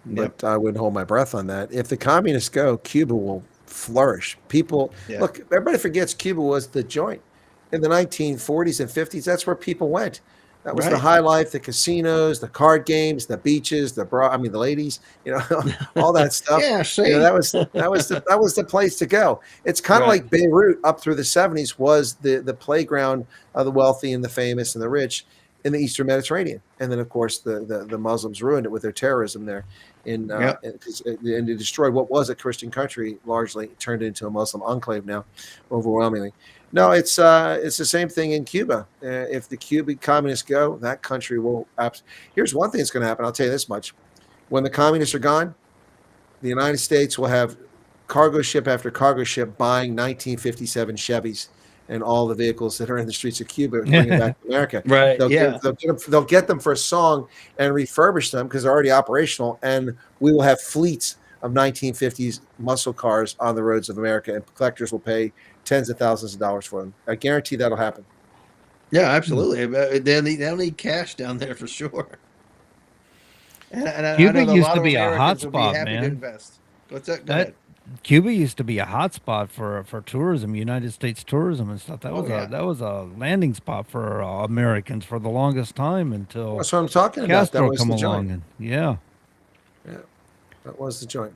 but I wouldn't hold my breath on that. If the communists go, Cuba will flourish. Look, everybody forgets Cuba was the joint. In the 1940s and 50s, that's where people went. That was the high life, the casinos, the card games, the beaches, the ladies, all that stuff. Yeah, that was the place to go. It's kind of like Beirut up through the 70s was the playground of the wealthy and the famous and the rich in the Eastern Mediterranean. And then, of course, the Muslims ruined it with their terrorism there. And they destroyed what was a Christian country, largely turned into a Muslim enclave now, overwhelmingly. No, it's the same thing in Cuba. If the Cuban communists go, that country will. Here's one thing that's going to happen. I'll tell you this much: when the communists are gone, the United States will have cargo ship after cargo ship buying 1957 Chevys and all the vehicles that are in the streets of Cuba and bring them back to America. Right. They'll get them for a song and refurbish them because they're already operational, and we will have fleets of 1950s muscle cars on the roads of America, and collectors will pay tens of thousands of dollars for them. I guarantee that'll happen. Yeah, absolutely. They'll need cash down there for sure. And Cuba I know used lot to of be a Americans will hotspot, happy to man. invest. What's that? Go ahead. Cuba used to be a hotspot for tourism, United States tourism and stuff. That was a landing spot for Americans for the longest time until that's what I'm talking about. Castro That was come the along. joint. Yeah, that was the joint.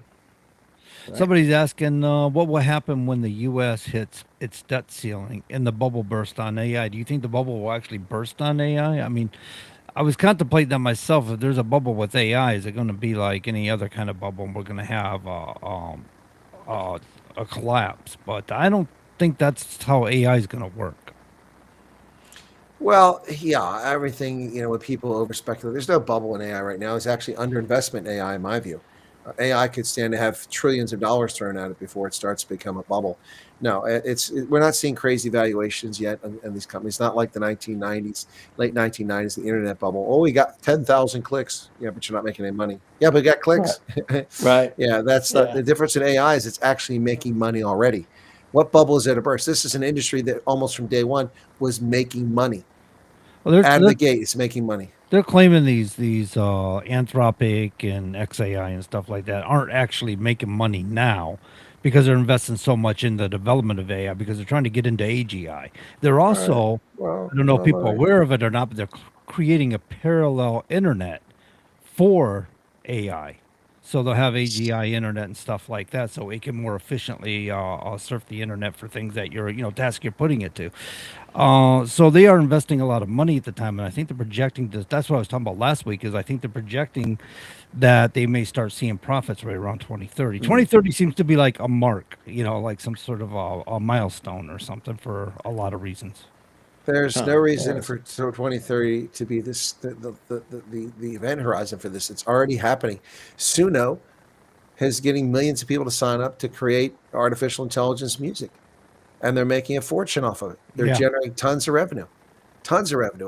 Right. Somebody's asking what will happen when the U.S. hits its debt ceiling and the bubble burst on AI. Do you think the bubble will actually burst on AI? I mean, I was contemplating that myself. If there's a bubble with AI, is it going to be like any other kind of bubble? And we're going to have a collapse, but I don't think that's how AI is going to work. Well, yeah, everything, when people over speculate, there's no bubble in AI right now. It's actually underinvestment in AI, in my view. AI could stand to have trillions of dollars thrown at it before it starts to become a bubble. No, we're not seeing crazy valuations yet in these companies. Not like the 1990s, late 1990s, the internet bubble. Oh, we got 10,000 clicks. Yeah, but you're not making any money. Yeah, but we got clicks. Right. Yeah, that's the difference in AI is it's actually making money already. What bubble is at a burst? This is an industry that almost from day one was making money. Well, out of the gate, it's making money. They're claiming these Anthropic and XAI and stuff like that aren't actually making money now because they're investing so much in the development of AI because they're trying to get into AGI. They're also, I don't know if people are aware of it or not, but they're creating a parallel internet for AI. So they'll have AGI internet and stuff like that, so it can more efficiently surf the internet for things that task you're putting it to. So they are investing a lot of money at the time, and I think they're projecting this. That's what I was talking about last week. Is I think they're projecting that they may start seeing profits right around 2030. 2030 seems to be like a mark, like some sort of a milestone or something for a lot reasons. There's no reason for 2030 to be the event horizon for this. It's already happening. Suno is getting millions of people to sign up to create artificial intelligence music, and they're making a fortune off of it. They're generating tons of revenue,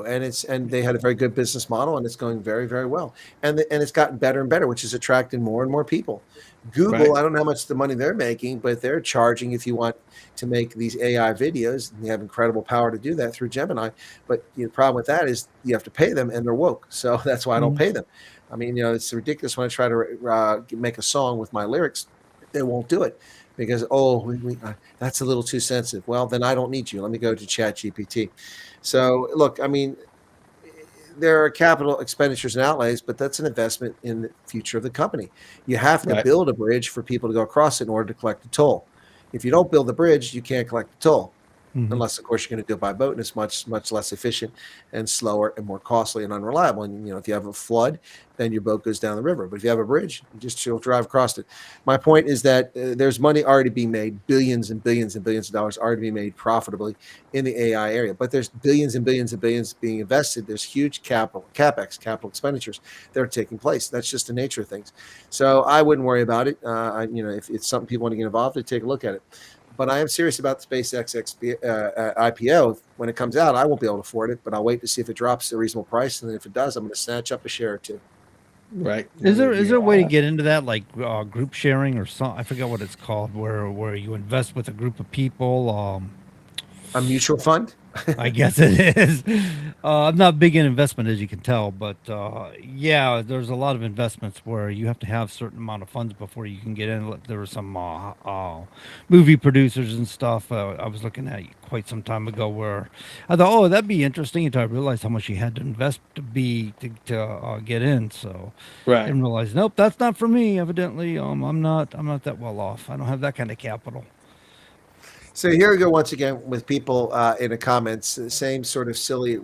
and they had a very good business model, and it's going very, very well. And it's gotten better and better, which is attracting more and more people. Google, I don't know how much the money they're making, but they're charging if you want to make these AI videos, and they have incredible power to do that through Gemini. But the problem with that is you have to pay them, and they're woke. So that's why I don't pay them. I mean, it's ridiculous when I try to make a song with my lyrics, they won't do it because, that's a little too sensitive. Well, then I don't need you. Let me go to ChatGPT. So look, I mean, there are capital expenditures and outlays, but that's an investment in the future of the company. You have to build a bridge for people to go across it in order to collect the toll. If you don't build the bridge, you can't collect the toll. Unless, of course, you're going to do it by boat, and it's much, much less efficient and slower and more costly and unreliable. And, if you have a flood, then your boat goes down the river. But if you have a bridge, you'll drive across it. My point is that there's money already being made, billions and billions and billions of dollars already being made profitably in the AI area. But there's billions and billions and billions being invested. There's huge capital expenditures that are taking place. That's just the nature of things. So I wouldn't worry about it. If it's something people want to get involved in, take a look at it. But I am serious about the SpaceX IPO. When it comes out, I won't be able to afford it, but I'll wait to see if it drops to a reasonable price. And then if it does, I'm going to snatch up a share or two. Right. Is there a way to get into that, like group sharing or something? I forget what it's called, where you invest with a group of people. A mutual fund? I guess it is. I'm not big in investment, as you can tell, but there's a lot of investments where you have to have a certain amount of funds before you can get in. There were some movie producers and stuff I was looking at quite some time ago where I thought, that'd be interesting, until I realized how much you had to invest to get in. So I didn't realize, nope, that's not for me. Evidently, I'm not that well off. I don't have that kind of capital. So here we go once again with people in the comments, the same sort of silly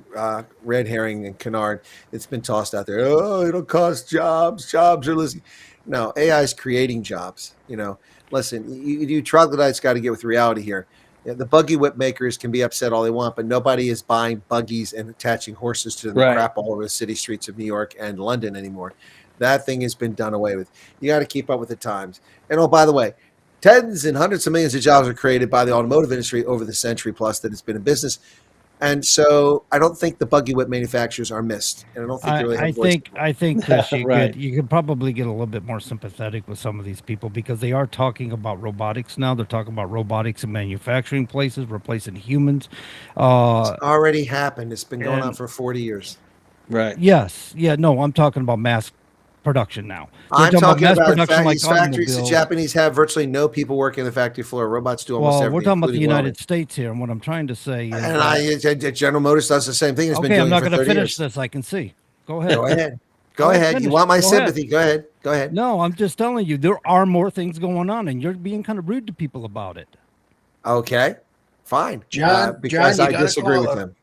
red herring and canard that's been tossed out there. Oh, it'll cost jobs. Jobs are losing. No, AI is creating jobs. Listen, you troglodytes got to get with reality here. The buggy whip makers can be upset all they want, but nobody is buying buggies and attaching horses to them crap all over the city streets of New York and London anymore. That thing has been done away with. You got to keep up with the times. And by the way, tens and hundreds of millions of jobs are created by the automotive industry over the century plus that it's been in business. And so I don't think the buggy whip manufacturers are missed. And I don't think they really have I think Chris, you could probably get a little bit more sympathetic with some of these people, because they are talking about robotics now. They're talking about robotics in manufacturing places, replacing humans. It's already happened. It's been going on for 40 years. Right. Yes. Yeah. No, I'm talking about mass production now. I'm talking about these factories. The Japanese have virtually no people working the factory floor. Robots do almost everything. We're talking about the United States here, and what I'm trying to say is... And General Motors does the same thing. It's been doing I'm not going to finish this. I can see. Go ahead. Go ahead. You want my sympathy. Go ahead. No, I'm just telling you, there are more things going on, and you're being kind of rude to people about it. Okay. Fine. John, because I disagree with him.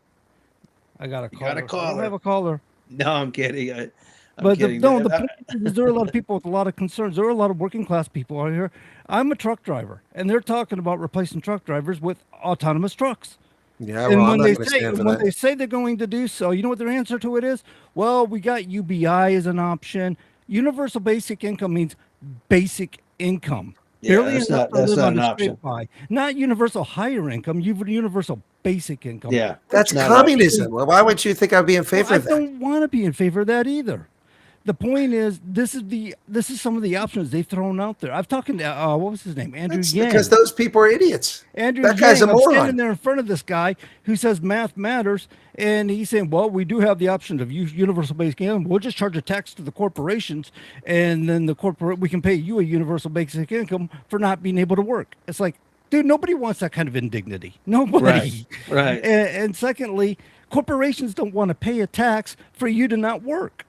I got a caller. I don't have a caller. No, I'm kidding. But the point is, there are a lot of people with a lot of concerns. There are a lot of working class people out here. I'm a truck driver, and they're talking about replacing truck drivers with autonomous trucks. Yeah, and when they say they're going to do so, you know what their answer to it is? Well, we got UBI as an option. Universal basic income means basic income. Yeah, that's not an option. Not universal higher income. Universal basic income. Yeah, that's communism. Well, why would you think I'd be in favor of that? I don't want to be in favor of that either. The point is, this is some of the options they've thrown out there. I've talked to what was his name, Andrew Yang. Because those people are idiots. That guy's a moron. I'm standing there in front of this guy who says math matters, and he's saying, "Well, we do have the option of universal basic income. We'll just charge a tax to the corporations, and then we can pay you a universal basic income for not being able to work." It's like, dude, nobody wants that kind of indignity. Nobody. Right. And secondly, corporations don't want to pay a tax for you to not work.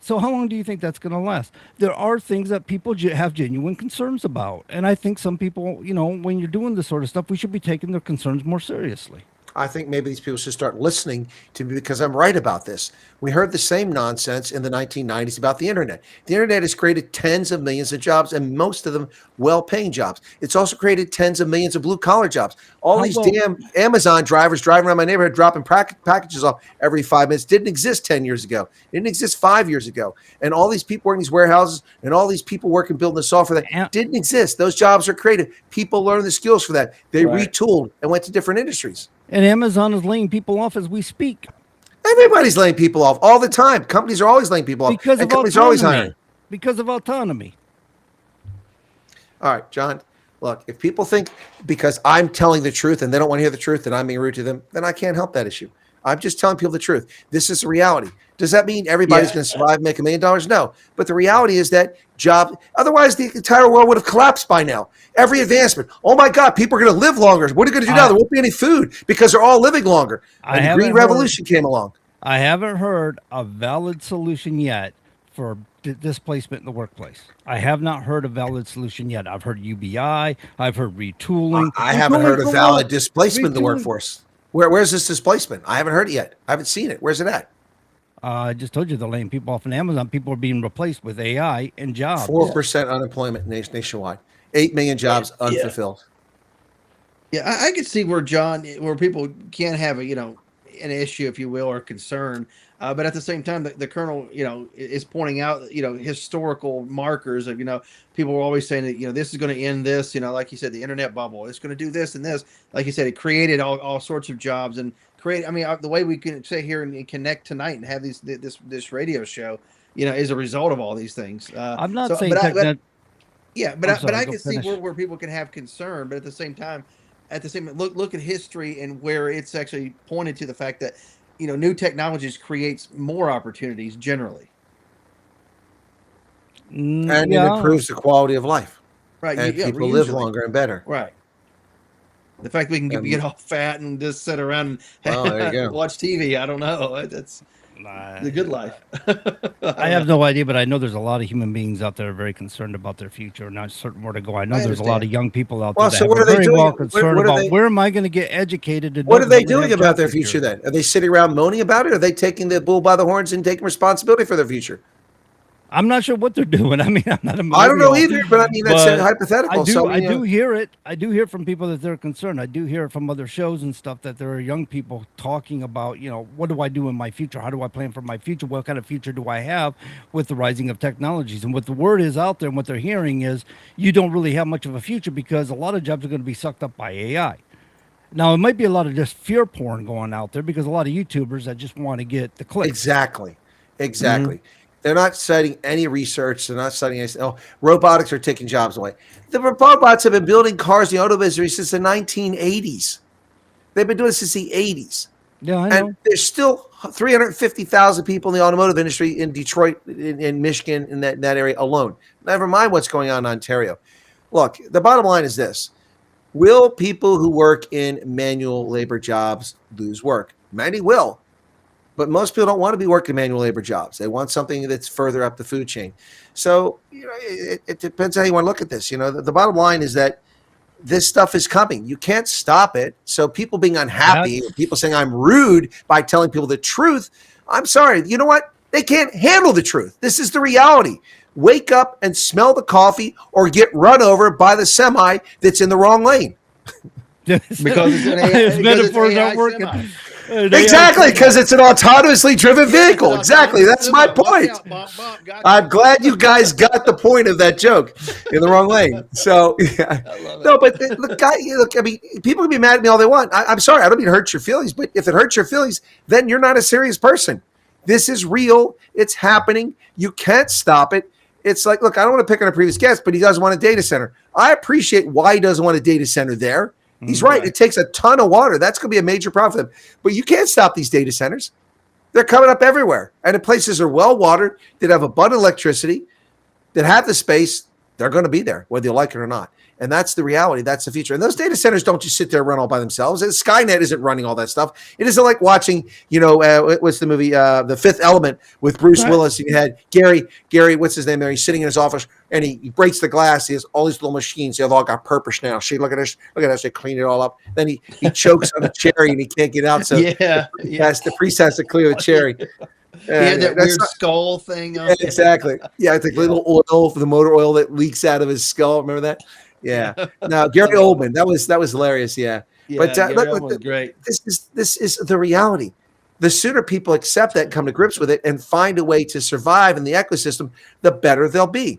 So how long do you think that's going to last? There are things that people have genuine concerns about. And I think some people, when you're doing this sort of stuff, we should be taking their concerns more seriously. I think maybe these people should start listening to me because I'm right about this. We heard the same nonsense in the 1990s about the internet. The internet has created tens of millions of jobs, and most of them well-paying jobs. It's also created tens of millions of blue-collar jobs. All these damn Amazon drivers driving around my neighborhood dropping packages off every 5 minutes didn't exist 10 years ago. It didn't exist 5 years ago. And all these people working in these warehouses and all these people working building the software that didn't exist. Those jobs are created. People learn the skills for that. They retooled and went to different industries. And Amazon is laying people off as we speak. Everybody's laying people off all the time. Companies are always laying people off. Because and of companies are always autonomy. hiring. Because of autonomy. All right, John, look, if people think because I'm telling the truth and they don't want to hear the truth and I'm being rude to them, then I can't help that issue. I'm just telling people the truth. This is the reality. Does that mean everybody's going to survive, make $1 million? No. But the reality is that otherwise the entire world would have collapsed by now. Every advancement. Oh my God, people are going to live longer. What are you going to do now? There won't be any food because they're all living longer. And the Green Revolution came along. I haven't heard a valid solution yet for displacement in the workplace. I have not heard a valid solution yet. I've heard UBI. I've heard retooling. I haven't heard a valid displacement in the workforce. Where's this displacement? I haven't heard it yet. I haven't seen it. Where's it at? I just told you they're laying people off on Amazon. People are being replaced with AI and jobs. 4% unemployment nationwide. 8 million jobs unfulfilled. Yeah, I could see where people can have an issue, if you will, or concern. But at the same time, the colonel, is pointing out, historical markers of, people were always saying that, this is going to end this, like you said, the internet bubble, it's going to do this and this. Like you said, it created all sorts of jobs and the way we can sit here and connect tonight and have this radio show, is a result of all these things. I'm not saying but I can see where people can have concern, but at the same time, look at history and where it's actually pointed to the fact that new technologies creates more opportunities generally, and it improves the quality of life. Right, and people live longer and better. Right. The fact we can get all fat and just sit around and watch TV, I don't know. That's the good life. I have no idea, but I know there's a lot of human beings out there very concerned about their future, not certain where to go. I know there's a lot of young people out there that are very well concerned about where am I going to get educated. What are they doing about their future then? Are they sitting around moaning about it? Or are they taking the bull by the horns and taking responsibility for their future? I'm not sure what they're doing. I mean, I'm not a I don't know either, but I mean, that's hypothetical. I do hear it. I do hear from people that they're concerned. I do hear from other shows and stuff that there are young people talking about, what do I do in my future? How do I plan for my future? What kind of future do I have with the rising of technologies? And what the word is out there and what they're hearing is you don't really have much of a future because a lot of jobs are going to be sucked up by AI. Now, it might be a lot of just fear porn going out there because a lot of YouTubers that just want to get the clicks. Exactly. Mm-hmm. They're not citing any research. They're not citing any. Oh, robotics are taking jobs away. The robots have been building cars in the auto industry since the 1980s. They've been doing it since the 80s. Yeah, I know. And there's still 350,000 people in the automotive industry in Detroit, in Michigan, in that area alone. Never mind what's going on in Ontario. Look, the bottom line is this. Will people who work in manual labor jobs lose work? Many will. But most people don't want to be working manual labor jobs. They want something that's further up the food chain. So it depends how you want to look at this. The bottom line is that this stuff is coming. You can't stop it. So people being unhappy, people saying I'm rude by telling people the truth, I'm sorry. You know what? They can't handle the truth. This is the reality. Wake up and smell the coffee or get run over by the semi that's in the wrong lane. Because it's an AI, metaphors aren't working. Exactly, because it's an autonomously driven vehicle. Exactly, that's my point. I'm glad you guys got the point of that joke in the wrong lane. So, no, but look, I mean, people can be mad at me all they want. I'm sorry, I don't mean to hurt your feelings, but if it hurts your feelings, then you're not a serious person. This is real. It's happening. You can't stop it. It's like, look, I don't want to pick on a previous guest, but he doesn't want a data center. I appreciate why he doesn't want a data center there. He's right. It takes a ton of water. That's going to be a major problem for them. But you can't stop these data centers. They're coming up everywhere. And the places are well watered, that have abundant electricity, that have the space, They're going to be there, whether you like it or not. And that's the reality. That's the future. And those data centers don't just sit there and run all by themselves. And Skynet isn't running all that stuff. It isn't like watching, what's the movie, The Fifth Element with Bruce Willis. And you had Gary, what's his name there? He's sitting in his office and he breaks the glass. He has all these little machines. They've all got purpose now. See, look at this. Look at this. They clean it all up. Then he chokes on the cherry and he can't get out. So the priest has to clear the cherry. Yeah, that weird skull thing. Exactly. Yeah, it's like little oil for the motor oil that leaks out of his skull. Remember that? Yeah. Now Gary Oldman, that was hilarious. Yeah. But look, great. This is the reality. The sooner people accept that and come to grips with it and find a way to survive in the ecosystem, the better they'll be.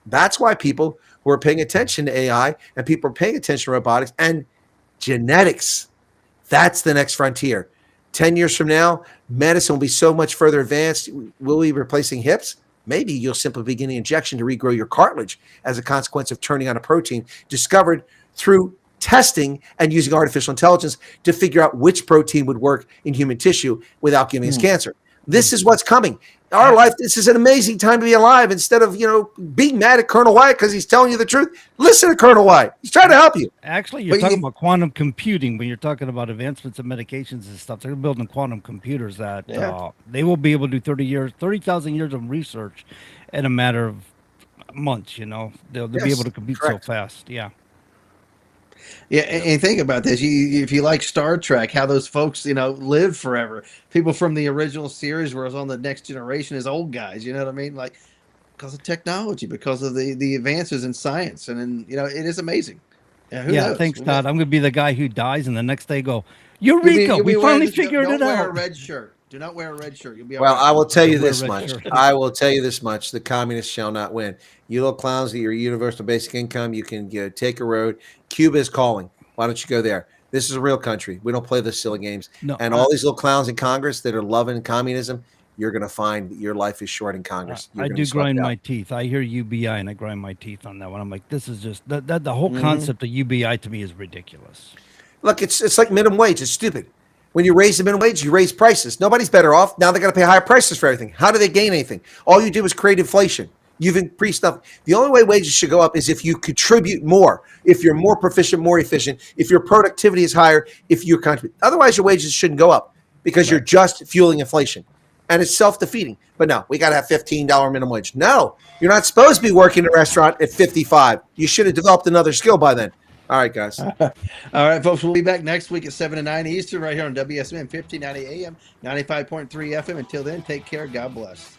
That's why people who are paying attention to AI and people are paying attention to robotics and genetics. That's the next frontier. 10 years from now, medicine will be so much further advanced. Will we be replacing hips? Maybe you'll simply begin the injection to regrow your cartilage as a consequence of turning on a protein discovered through testing and using artificial intelligence to figure out which protein would work in human tissue without giving us cancer. This is what's coming. Our life, this is an amazing time to be alive. Instead of, being mad at Colonel Wyatt because he's telling you the truth, listen to Colonel Wyatt. He's trying to help you. Actually, you're talking about quantum computing when you're talking about advancements in medications and stuff. They're building quantum computers that they will be able to do 30,000 years of research in a matter of months, They'll be able to compute so fast. Yeah. Yeah, and think about this. If you like Star Trek, how those folks, live forever. People from the original series, whereas on the Next Generation is old guys. You know what I mean? Like because of technology, because of the advances in science, and it is amazing. Yeah, who knows? Thanks, Todd. I'm gonna be the guy who dies, and the next day go, Eureka! We finally figured it out. Don't wear a red shirt. Do not wear a red shirt. You'll be well. I will tell you this much. I will tell you this much. The communists shall not win. You little clowns that your universal basic income, you can take a road. Cuba is calling. Why don't you go there? This is a real country. We don't play those silly games. No, and all these little clowns in Congress that are loving communism, you're going to find that your life is short in Congress. I do grind my teeth. I hear UBI and I grind my teeth on that one. I'm like, this is just the whole concept of UBI to me is ridiculous. Look, it's like minimum wage. It's stupid. When you raise the minimum wage, you raise prices. Nobody's better off. Now they got to pay higher prices for everything. How do they gain anything? All you do is create inflation. You've increased stuff. The only way wages should go up is if you contribute more, if you're more proficient, more efficient, if your productivity is higher, if you contribute. Otherwise, your wages shouldn't go up because you're just fueling inflation. And it's self-defeating. But no, we got to have $15 minimum wage. No, you're not supposed to be working in a restaurant at 55. You should have developed another skill by then. All right, guys. All right, folks. We'll be back next week at 7 to 9 Eastern right here on WSMN 1590 AM, 95.3 FM. Until then, take care. God bless.